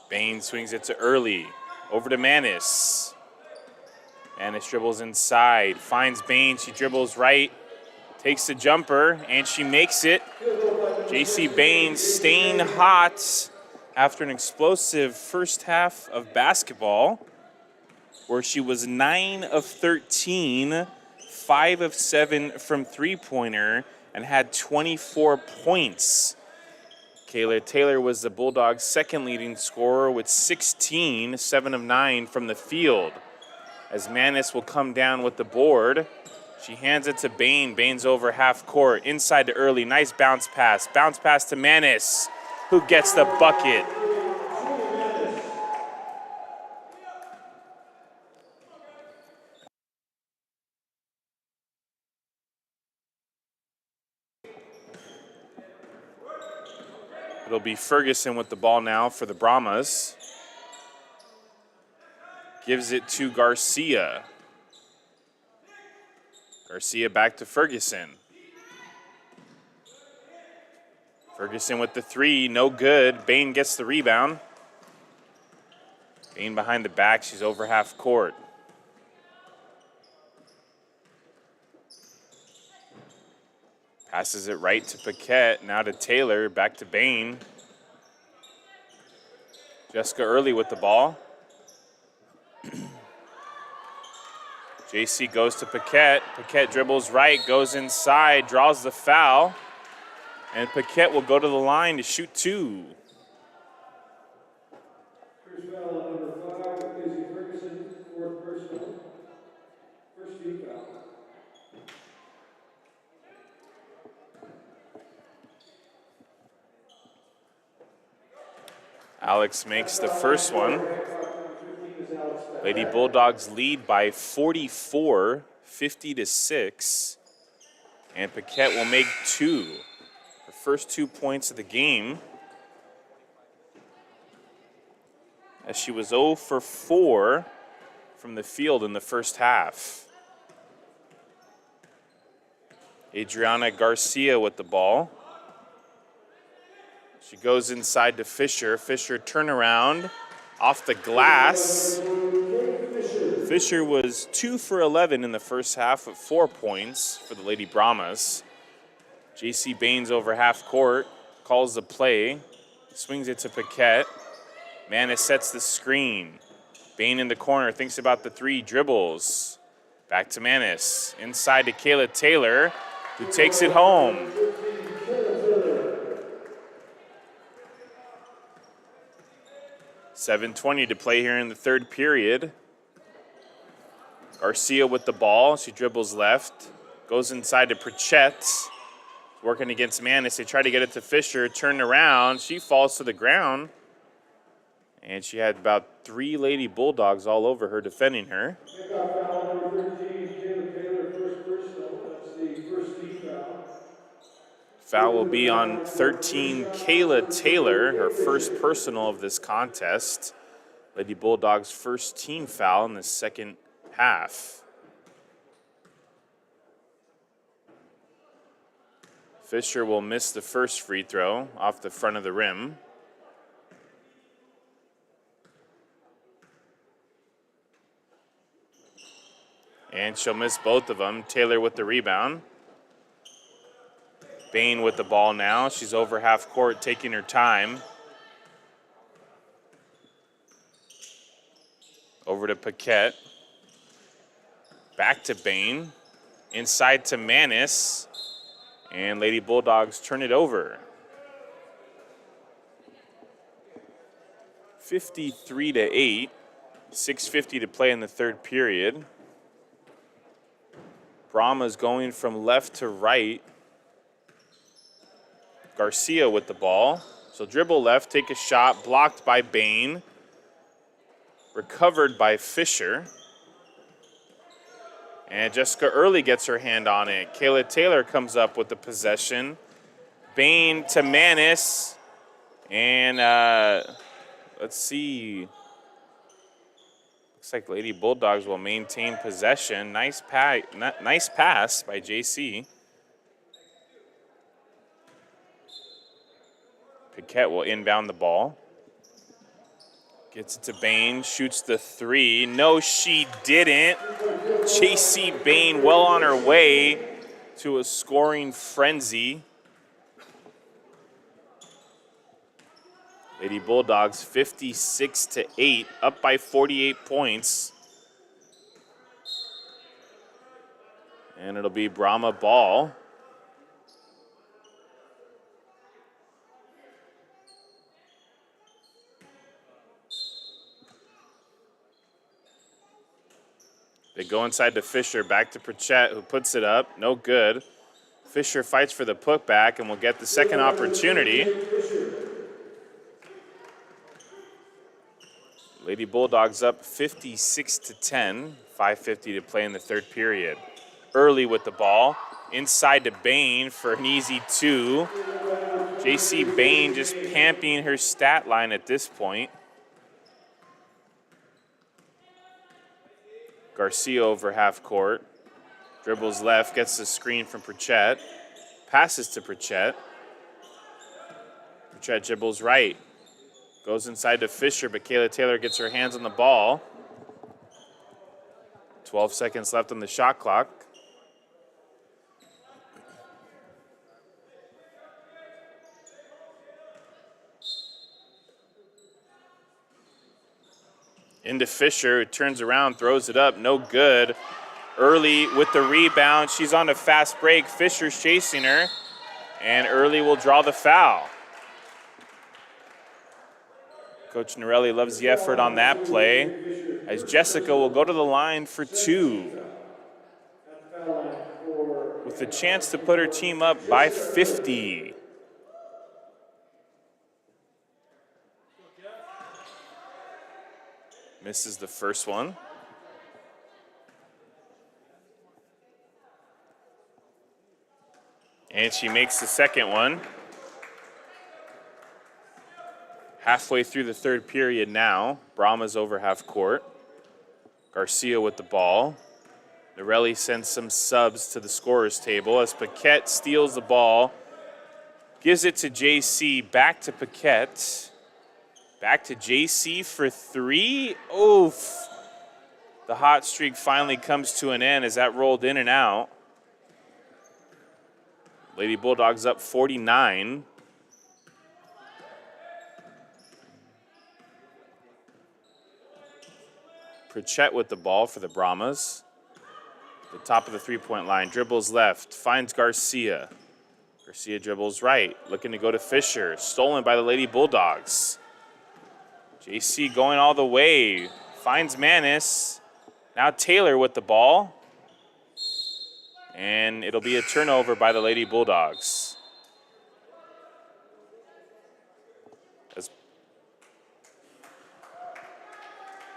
Bain swings it to Early. Over to Manis. Manis dribbles inside. Finds Bain. She dribbles right. Takes the jumper, and she makes it. J.C. Bain staying hot after an explosive first half of basketball, where she was 9 of 13, 5 of 7 from three-pointer, and had 24 points. Kayla Taylor was the Bulldogs' second leading scorer with 16, 7 of 9 from the field. As Manis will come down with the board, she hands it to Bain. Bain's over half court, inside to Early. Nice bounce pass. Bounce pass to Manis, who gets the bucket. It'll be Ferguson with the ball now for the Brahmas. Gives it to Garcia. Garcia back to Ferguson. Ferguson with the three, no good. Bain gets the rebound. Bain behind the back, she's over half court. Passes it right to Paquette, now to Taylor, back to Bain. Jessica Early with the ball. JC goes to Paquette. Paquette dribbles right, goes inside, draws the foul. And Paquette will go to the line to shoot two. First foul on number 5, Casey Ferguson, 4th personal. First team foul. Alex makes the first one. Lady Bulldogs lead by 44, 50-6. And Paquette will make two. Her first 2 points of the game. As she was 0 for 4 from the field in the first half. Adriana Garcia with the ball. She goes inside to Fisher. Fisher turnaround off the glass. Fisher was 2 for 11 in the first half with 4 points for the Lady Brahmas. J.C. Bain's over half court, calls the play, swings it to Paquette. Manis sets the screen. Bain in the corner, thinks about the three, dribbles. Back to Manis, inside to Kayla Taylor, who takes it home. .7:20 to play here in the third period. Garcia with the ball. She dribbles left. Goes inside to Pritchett. Working against Manis. They try to get it to Fisher. Turned around. She falls to the ground. And she had about 3 Lady Bulldogs all over her defending her. Hancock foul number 13, Kayla Taylor, first personal. That's the first team foul. Foul will be on 13, Kayla Taylor, her first personal of this contest. Lady Bulldogs' first team foul in the second half. Fisher will miss the first free throw off the front of the rim. And she'll miss both of them. Taylor with the rebound. Bain with the ball now. She's over half court, taking her time. Over to Paquette. Back to Bain. inside to Manis, and Lady Bulldogs turn it over. 53-8, 6:50 to play in the third period. Brahma's going from left to right. Garcia with the ball. So dribble left, take a shot, blocked by Bain. Recovered by Fisher. And Jessica Early gets her hand on it. Kayla Taylor comes up with the possession. Bain to Manis. And let's see. Looks like Lady Bulldogs will maintain possession. Nice pass by JC. Paquette will inbound the ball. Gets it to Bain, shoots the three. No, she didn't. JC Bain well on her way to a scoring frenzy. Lady Bulldogs 56-8, up by 48 points. And it'll be Brahma ball. They go inside to Fisher, back to Pritchett, who puts it up. No good. Fisher fights for the putback and will get the second opportunity. Lady Bulldogs up 56-10, 5:50 to play in the third period. Early with the ball, inside to Bain for an easy two. JC Bain just pamping her stat line at this point. Garcia over half court. Dribbles left, gets the screen from Pritchett. Passes to Pritchett. Pritchett dribbles right. Goes inside to Fisher, but Kayla Taylor gets her hands on the ball. 12 seconds left on the shot clock. Into Fisher, who turns around, throws it up, no good. Early with the rebound, she's on a fast break. Fisher's chasing her, and Early will draw the foul. Coach Norelli loves the effort on that play, as Jessica will go to the line for two, with a chance to put her team up by 50. Misses the first one. And she makes the second one. Halfway through the third period now. Brahma's over half court. Garcia with the ball. Norelli sends some subs to the scorer's table as Paquette steals the ball. Gives it to JC, back to Paquette. Back to JC for three. Oof. The hot streak finally comes to an end as that rolled in and out. Lady Bulldogs up 49. Pritchett with the ball for the Brahmas. The top of the three-point line. Dribbles left. Finds Garcia. Garcia dribbles right. Looking to go to Fisher. Stolen by the Lady Bulldogs. JC going all the way, finds Manis. Now Taylor with the ball. And it'll be a turnover by the Lady Bulldogs. As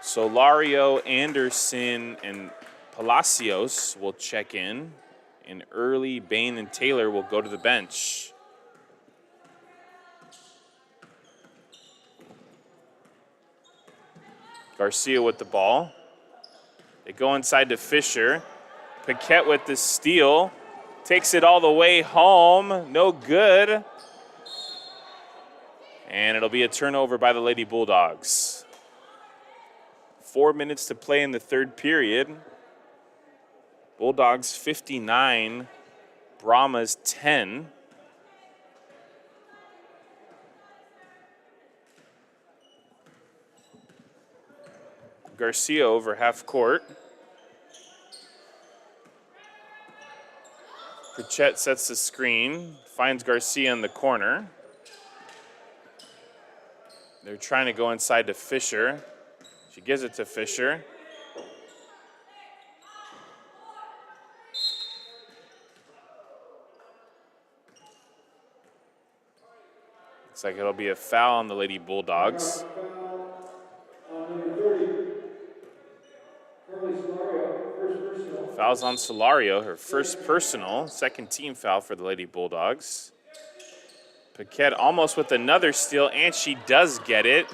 Solario, Anderson, and Palacios will check in. And Early, Bain, and Taylor will go to the bench. Garcia with the ball. They go inside to Fisher. Paquette with the steal. Takes it all the way home. No good. And it'll be a turnover by the Lady Bulldogs. 4 minutes to play in the third period. Bulldogs 59, Brahmas 10. Garcia over half court. Pritchett sets the screen, finds Garcia in the corner. They're trying to go inside to Fisher. She gives it to Fisher. Looks like it'll be a foul on the Lady Bulldogs. Fouls on Solario, her first personal, second team foul for the Lady Bulldogs. Paquette almost with another steal, and she does get it.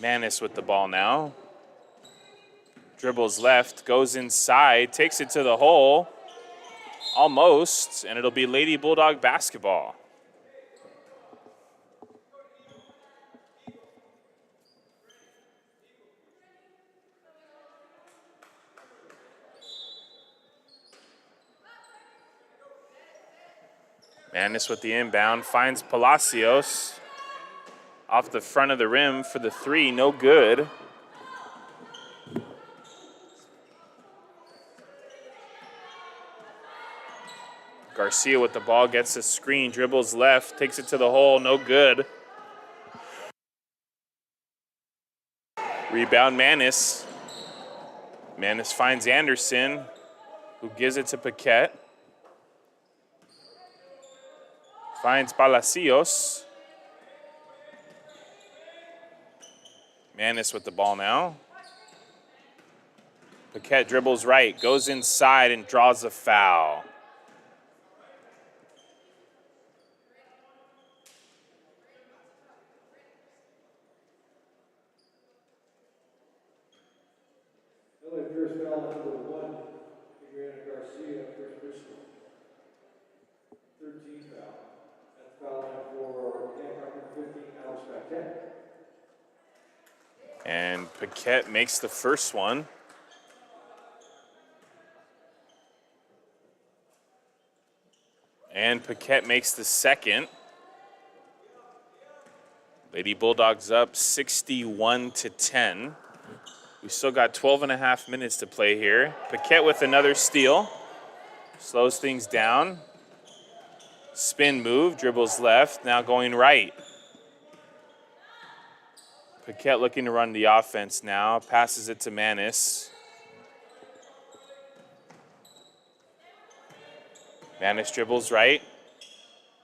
Manis with the ball now. Dribbles left, goes inside, takes it to the hole. Almost, and it'll be Lady Bulldog basketball. Manis with the inbound, finds Palacios. Off the front of the rim for the three, no good. Garcia with the ball, gets the screen, dribbles left, takes it to the hole, no good. Rebound Manis. Manis finds Anderson, who gives it to Paquette. Finds Palacios. Manis with the ball now. Paquette dribbles right, goes inside and draws a foul. First foul on number 1, Adriana Garcia, first personal. 13 foul. That's foul line for Hancock number 15, Alex Paquette. And Paquette makes the first one. And Paquette makes the second. Lady Bulldogs up 61-10. We still got 12 and a half minutes to play here. Paquette with another steal. Slows things down. Spin move, dribbles left, now going right. Paquette looking to run the offense now. Passes it to Manis. Manis dribbles right.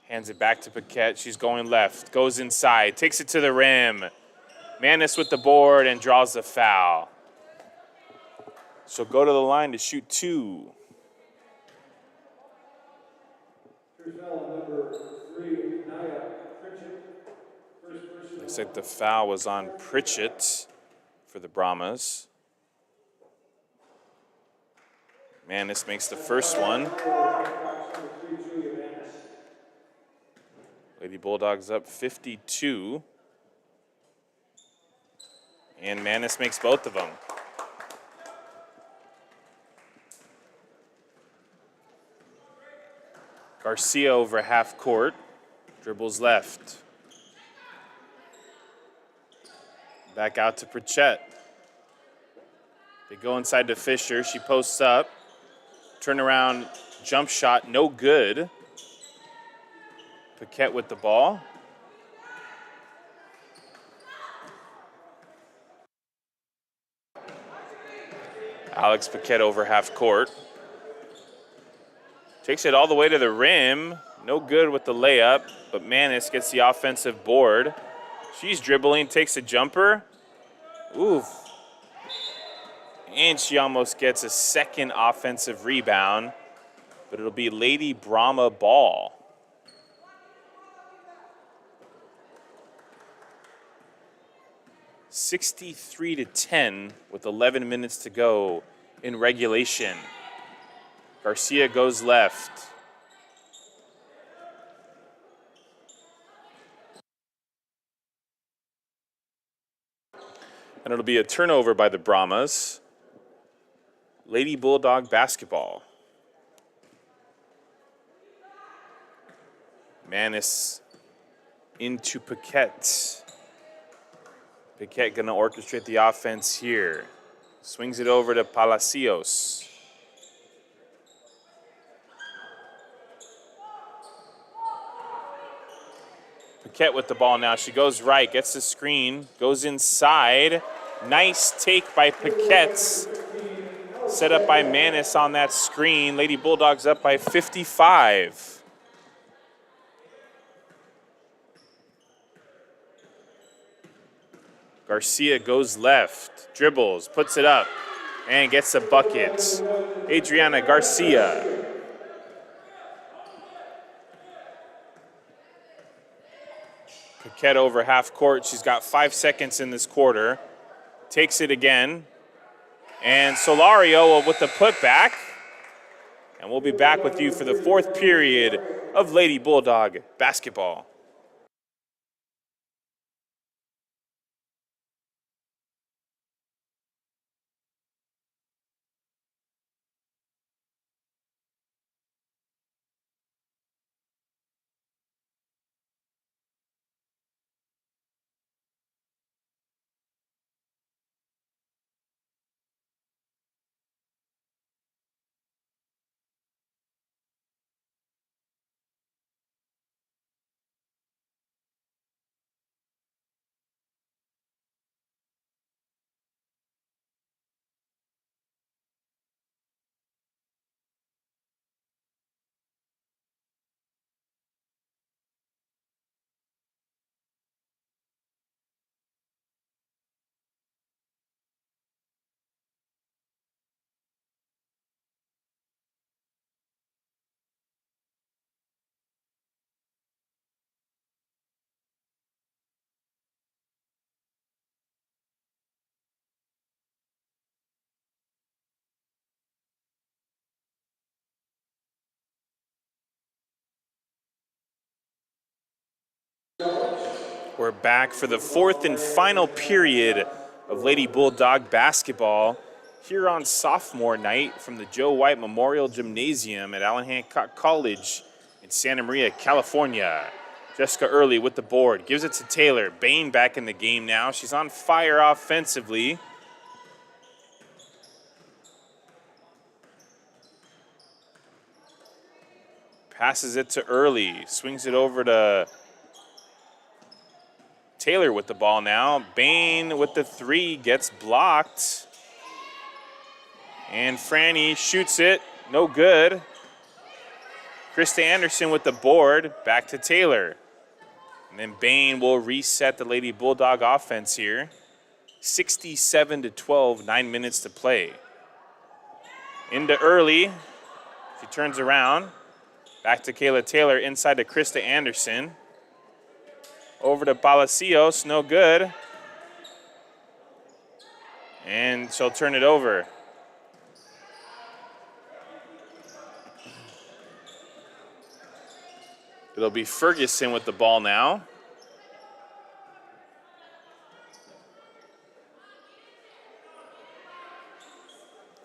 Hands it back to Paquette. She's going left. Goes inside. Takes it to the rim. Manis with the board and draws the foul. So go to the line to shoot 2. First foul on number 3, Naya Pritchett. First personal. Looks like the foul was on Pritchett for the Brahmas. Manis makes the first one. Lady Bulldogs up 52. And Manis makes both of them. Garcia over half court. Dribbles left. Back out to Pritchett. They go inside to Fisher. She posts up. Turnaround jump shot, no good. Paquette with the ball. Alex Paquette over half court. Takes it all the way to the rim. No good with the layup, but Manis gets the offensive board. She's dribbling, takes a jumper. Oof. And she almost gets a second offensive rebound, but it'll be Lady Brahma ball. (63-10) with 11 minutes to go in regulation. Garcia goes left. And it'll be a turnover by the Brahmas. Lady Bulldog basketball. Manis into Paquette. Paquette going to orchestrate the offense here. Swings it over to Palacios. Paquette with the ball now. She goes right, gets the screen, goes inside. Nice take by Paquette. Set up by Manis on that screen. Lady Bulldogs up by 55. Garcia goes left, dribbles, puts it up, and gets a bucket. Adriana Garcia. Paquette over half court. She's got 5 seconds in this quarter. Takes it again. And Solario with the putback. And we'll be back with you for the fourth period of Lady Bulldog basketball. We're back for the fourth and final period of Lady Bulldog basketball here on sophomore night from the Joe White Memorial Gymnasium at Allen Hancock College in Santa Maria, California. Jessica Early with the board, gives it to Taylor. Bain back in the game now. She's on fire offensively. Passes it to Early, swings it over to Taylor with the ball now. Bain with the three, gets blocked. And Franny shoots it, no good. Krista Anderson with the board, back to Taylor. And then Bain will reset the Lady Bulldog offense here. 67-12, 9 minutes to play. Into Early, she turns around. Back to Kayla Taylor, inside to Krista Anderson. Over to Palacios, no good. And she'll turn it over. It'll be Ferguson with the ball now.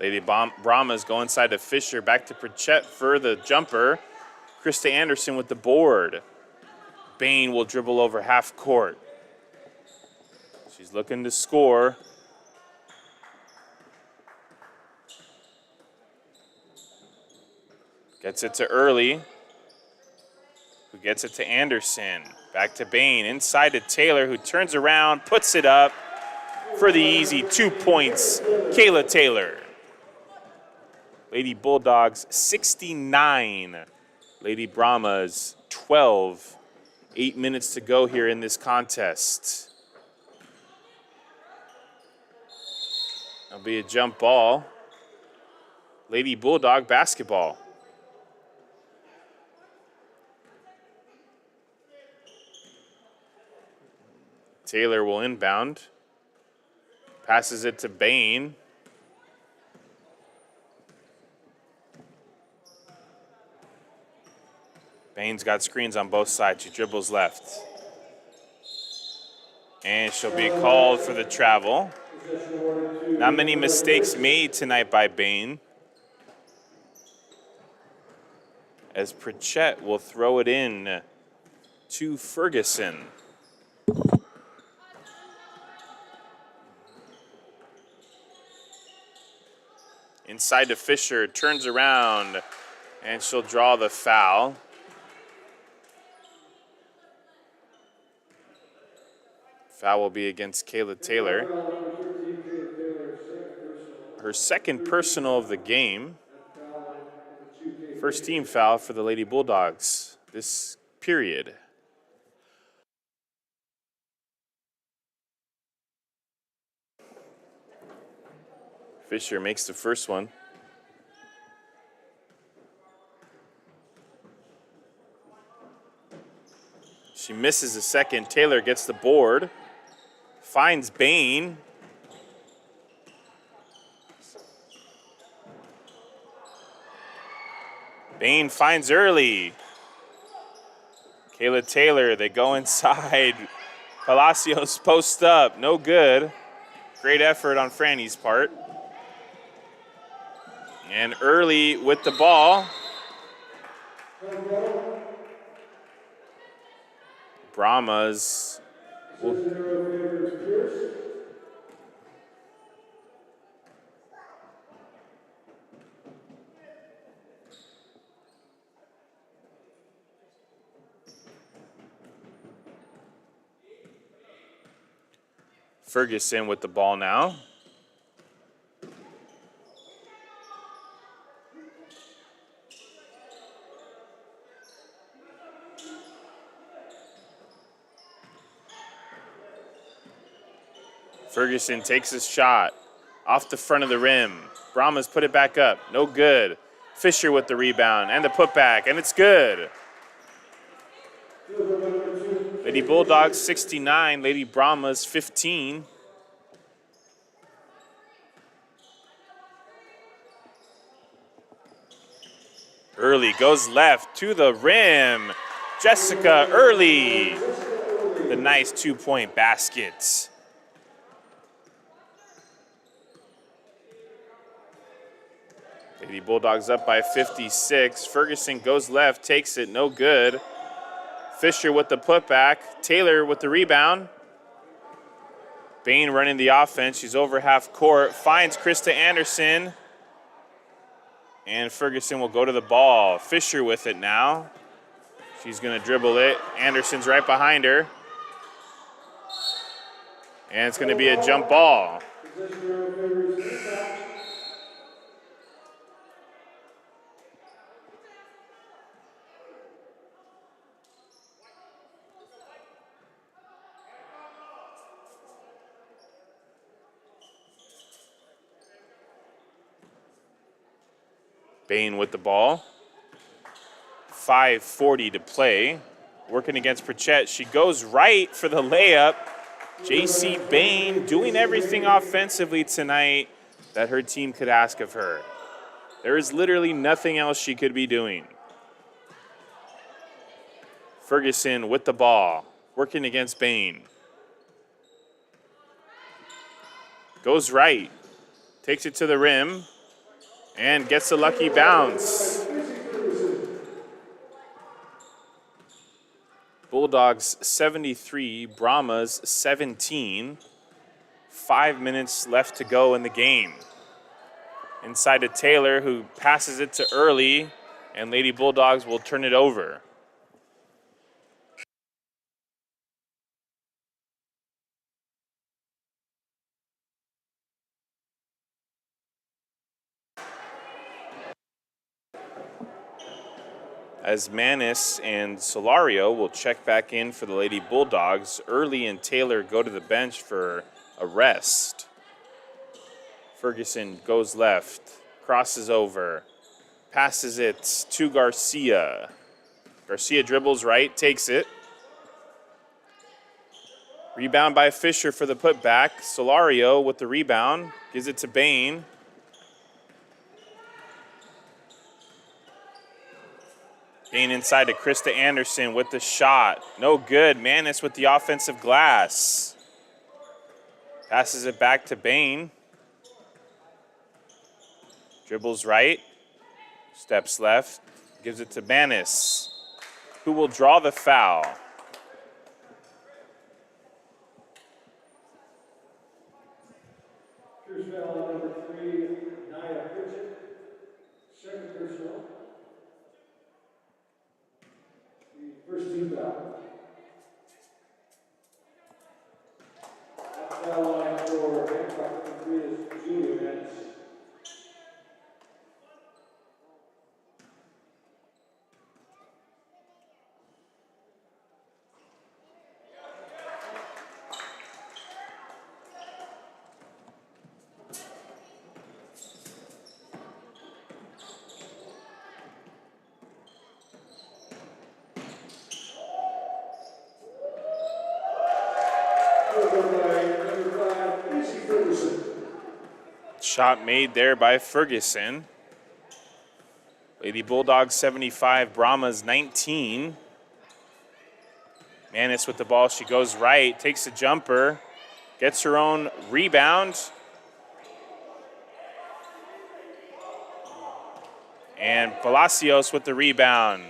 Lady Brahmas go inside to Fisher, back to Pritchett for the jumper. Krista Anderson with the board. Bain will dribble over half court. She's looking to score. Gets it to Early, who gets it to Anderson. Back to Bain, inside to Taylor, who turns around, puts it up for the easy 2 points. Kayla Taylor. Lady Bulldogs 69. Lady Brahmas 12. 8 minutes to go here in this contest. That'll be a jump ball. Lady Bulldog basketball. Taylor will inbound. Passes it to Bain. Bain's got screens on both sides. She dribbles left. And she'll be called for the travel. Not many mistakes made tonight by Bain. As Pritchett will throw it in to Ferguson. Inside to Fisher, turns around, and she'll draw the foul. Foul will be against Kayla Taylor. Her second personal of the game. First team foul for the Lady Bulldogs this period. Fisher makes the first one. She misses the second. Taylor gets the board. Finds Bain. Bain finds Early. Kayla Taylor, they go inside. Palacios post up, no good. Great effort on Franny's part. And Early with the ball. Brahmas. Ferguson with the ball now. Ferguson takes his shot off the front of the rim. Brahmas put it back up. No good. Fisher with the rebound and the putback, and it's good. Lady Bulldogs 69, Lady Brahmas 15. Early goes left to the rim. Jessica Early. The nice 2-point basket. Lady Bulldogs up by 56. Ferguson goes left, takes it, no good. Fisher with the putback. Taylor with the rebound. Bain running the offense. She's over half court. Finds Krista Anderson. And Ferguson will go to the ball. Fisher with it now. She's going to dribble it. Anderson's right behind her. And it's going to be a jump ball. Bain with the ball. 5:40 to play. Working against Pritchett. She goes right for the layup. JC Bain doing everything offensively tonight that her team could ask of her. There is literally nothing else she could be doing. Ferguson with the ball. Working against Bain. Goes right. Takes it to the rim. And gets a lucky bounce. Bulldogs 73, Brahmas 17. 5 minutes left to go in the game. Inside to Taylor, who passes it to Early, and Lady Bulldogs will turn it over. As Manis and Solario will check back in for the Lady Bulldogs, Early and Taylor go to the bench for a rest. Ferguson goes left, crosses over, passes it to Garcia. Garcia dribbles right, takes it. Rebound by Fisher for the putback. Solario with the rebound, gives it to Bain. Bain inside to Krista Anderson with the shot. No good. Manis with the offensive glass. Passes it back to Bain. Dribbles right. Steps left. Gives it to Manis, who will draw the foul. foul on number 3, Nia Pritchett. Second personal. The first team foul. That foul line for Hancock number 3 is Julia Mendes. Shot made there by Ferguson. Lady Bulldogs 75, Brahmas 19. Manis with the ball, she goes right, takes a jumper, gets her own rebound. And Palacios with the rebound,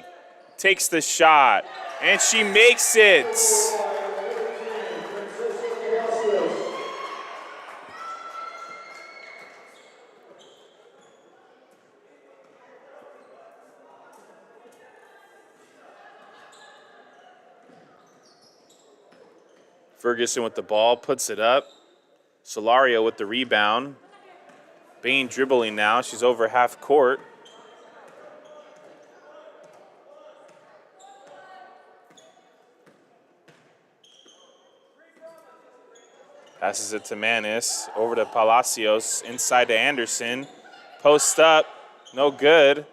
takes the shot, and she makes it. Ferguson with the ball, puts it up. Solario with the rebound. Bain dribbling now, she's over half court. Passes it to Manis, over to Palacios, inside to Anderson. Post up, no good.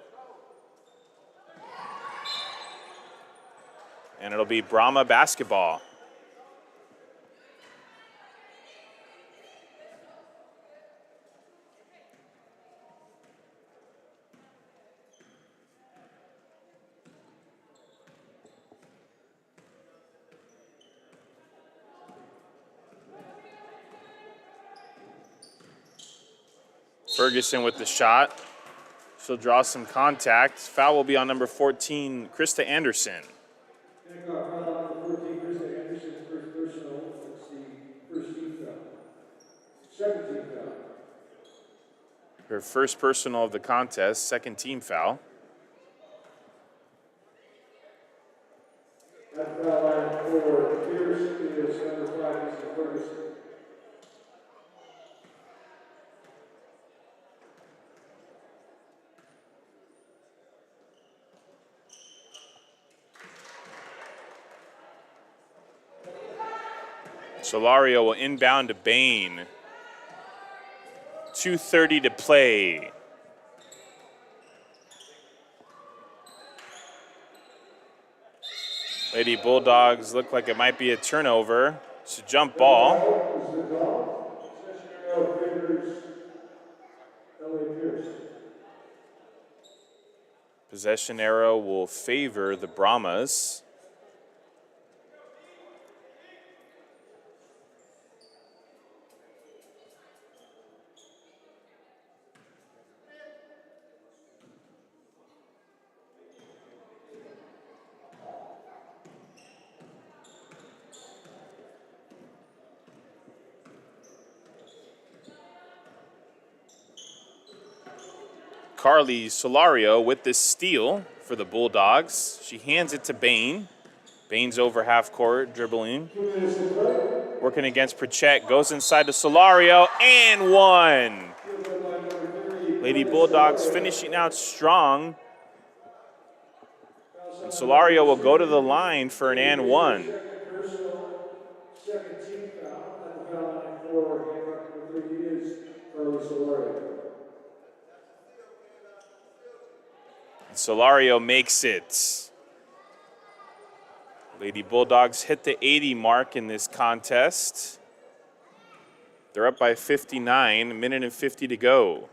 And it'll be Brahma basketball. Ferguson with the shot. She'll draw some contact. Foul will be on number 14, Krista Anderson. Hancock foul on number 14, Krista Anderson, first personal. That's the first team foul. Second team foul. Her first personal of the contest, second team foul. That foul line for Pierce is number 5, Mr. Ferguson. Solario will inbound to Bain. 2:30 to play. Lady Bulldogs look like it might be a turnover. It's a jump ball. Possession arrow will favor the Brahmas. Carly Solario with the steal for the Bulldogs. She hands it to Bain. Bain's over half court, dribbling. Working against Pritchett, goes inside to Solario, and one. Lady Bulldogs finishing out strong. And Solario will go to the line for an and one. Second team foul. At the foul line for Hancock number 3 is Carly Solario. Solario makes it. Lady Bulldogs hit the 80 mark in this contest. They're up by 59, a minute and 50 to go.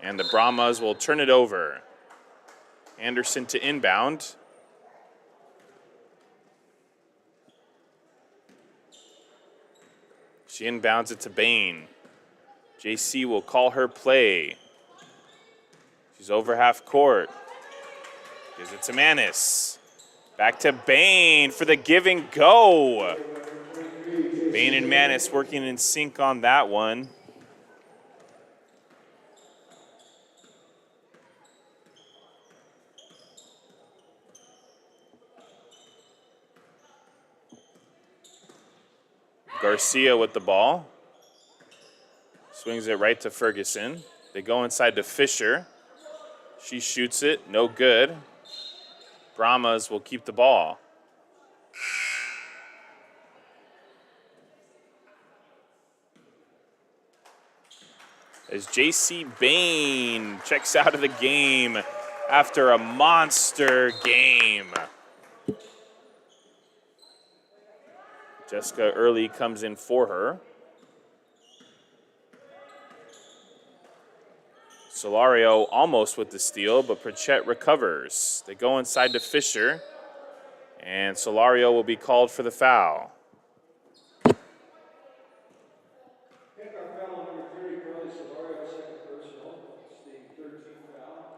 And the Brahmas will turn it over. Anderson to inbound. She inbounds it to Bain. JC will call her play. She's over half court. Gives it to Manis. Back to Bain for the give and go. Bain and Manis working in sync on that one. Garcia with the ball. Swings it right to Ferguson. They go inside to Fisher. She shoots it, no good. Brahmas will keep the ball. As J.C. Bain checks out of the game after a monster game. Jessica Early comes in for her. Solario almost with the steal, but Pritchett recovers. They go inside to Fisher, and Solario will be called for the foul. Hancock foul on number 30, Carly Solario, second personal. It's the 13th foul.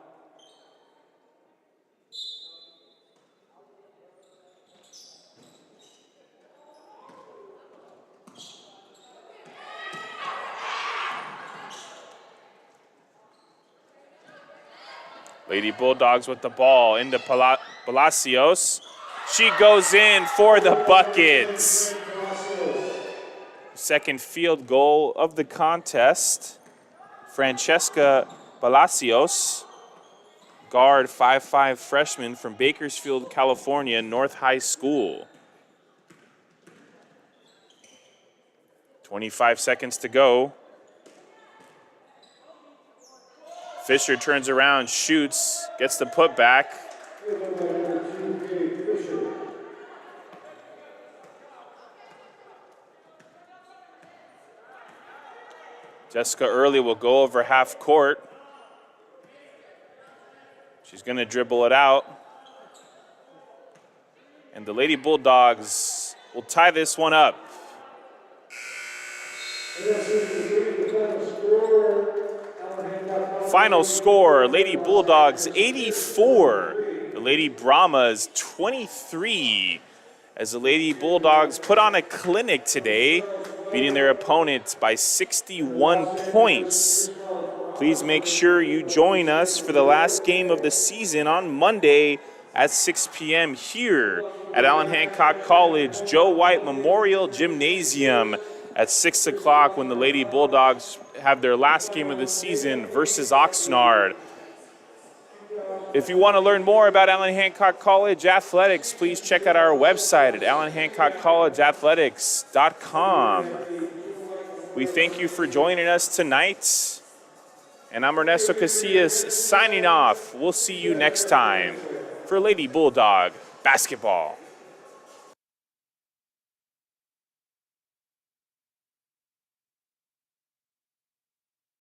Lady Bulldogs with the ball into Palacios. She goes in for the buckets. Second field goal of the contest. Francesca Palacios, guard 5'5" freshman from Bakersfield, California, North High School. 25 seconds to go. Fisher turns around, shoots, gets the putback. Jessica Early will go over half court. She's going to dribble it out. And the Lady Bulldogs will tie this one up. Final score, Lady Bulldogs 84, the Lady Brahmas 23. As the Lady Bulldogs put on a clinic today, beating their opponents by 61 points. Please make sure you join us for the last game of the season on Monday at 6 p.m. here at Allen Hancock College Joe White Memorial Gymnasium at 6 o'clock when the Lady Bulldogs have their last game of the season versus Oxnard. If you want to learn more about Allen Hancock College athletics, please check out our website at allenhancockcollegeathletics.com. We thank you for joining us tonight. And I'm Ernesto Casillas signing off. We'll see you next time for Lady Bulldog basketball.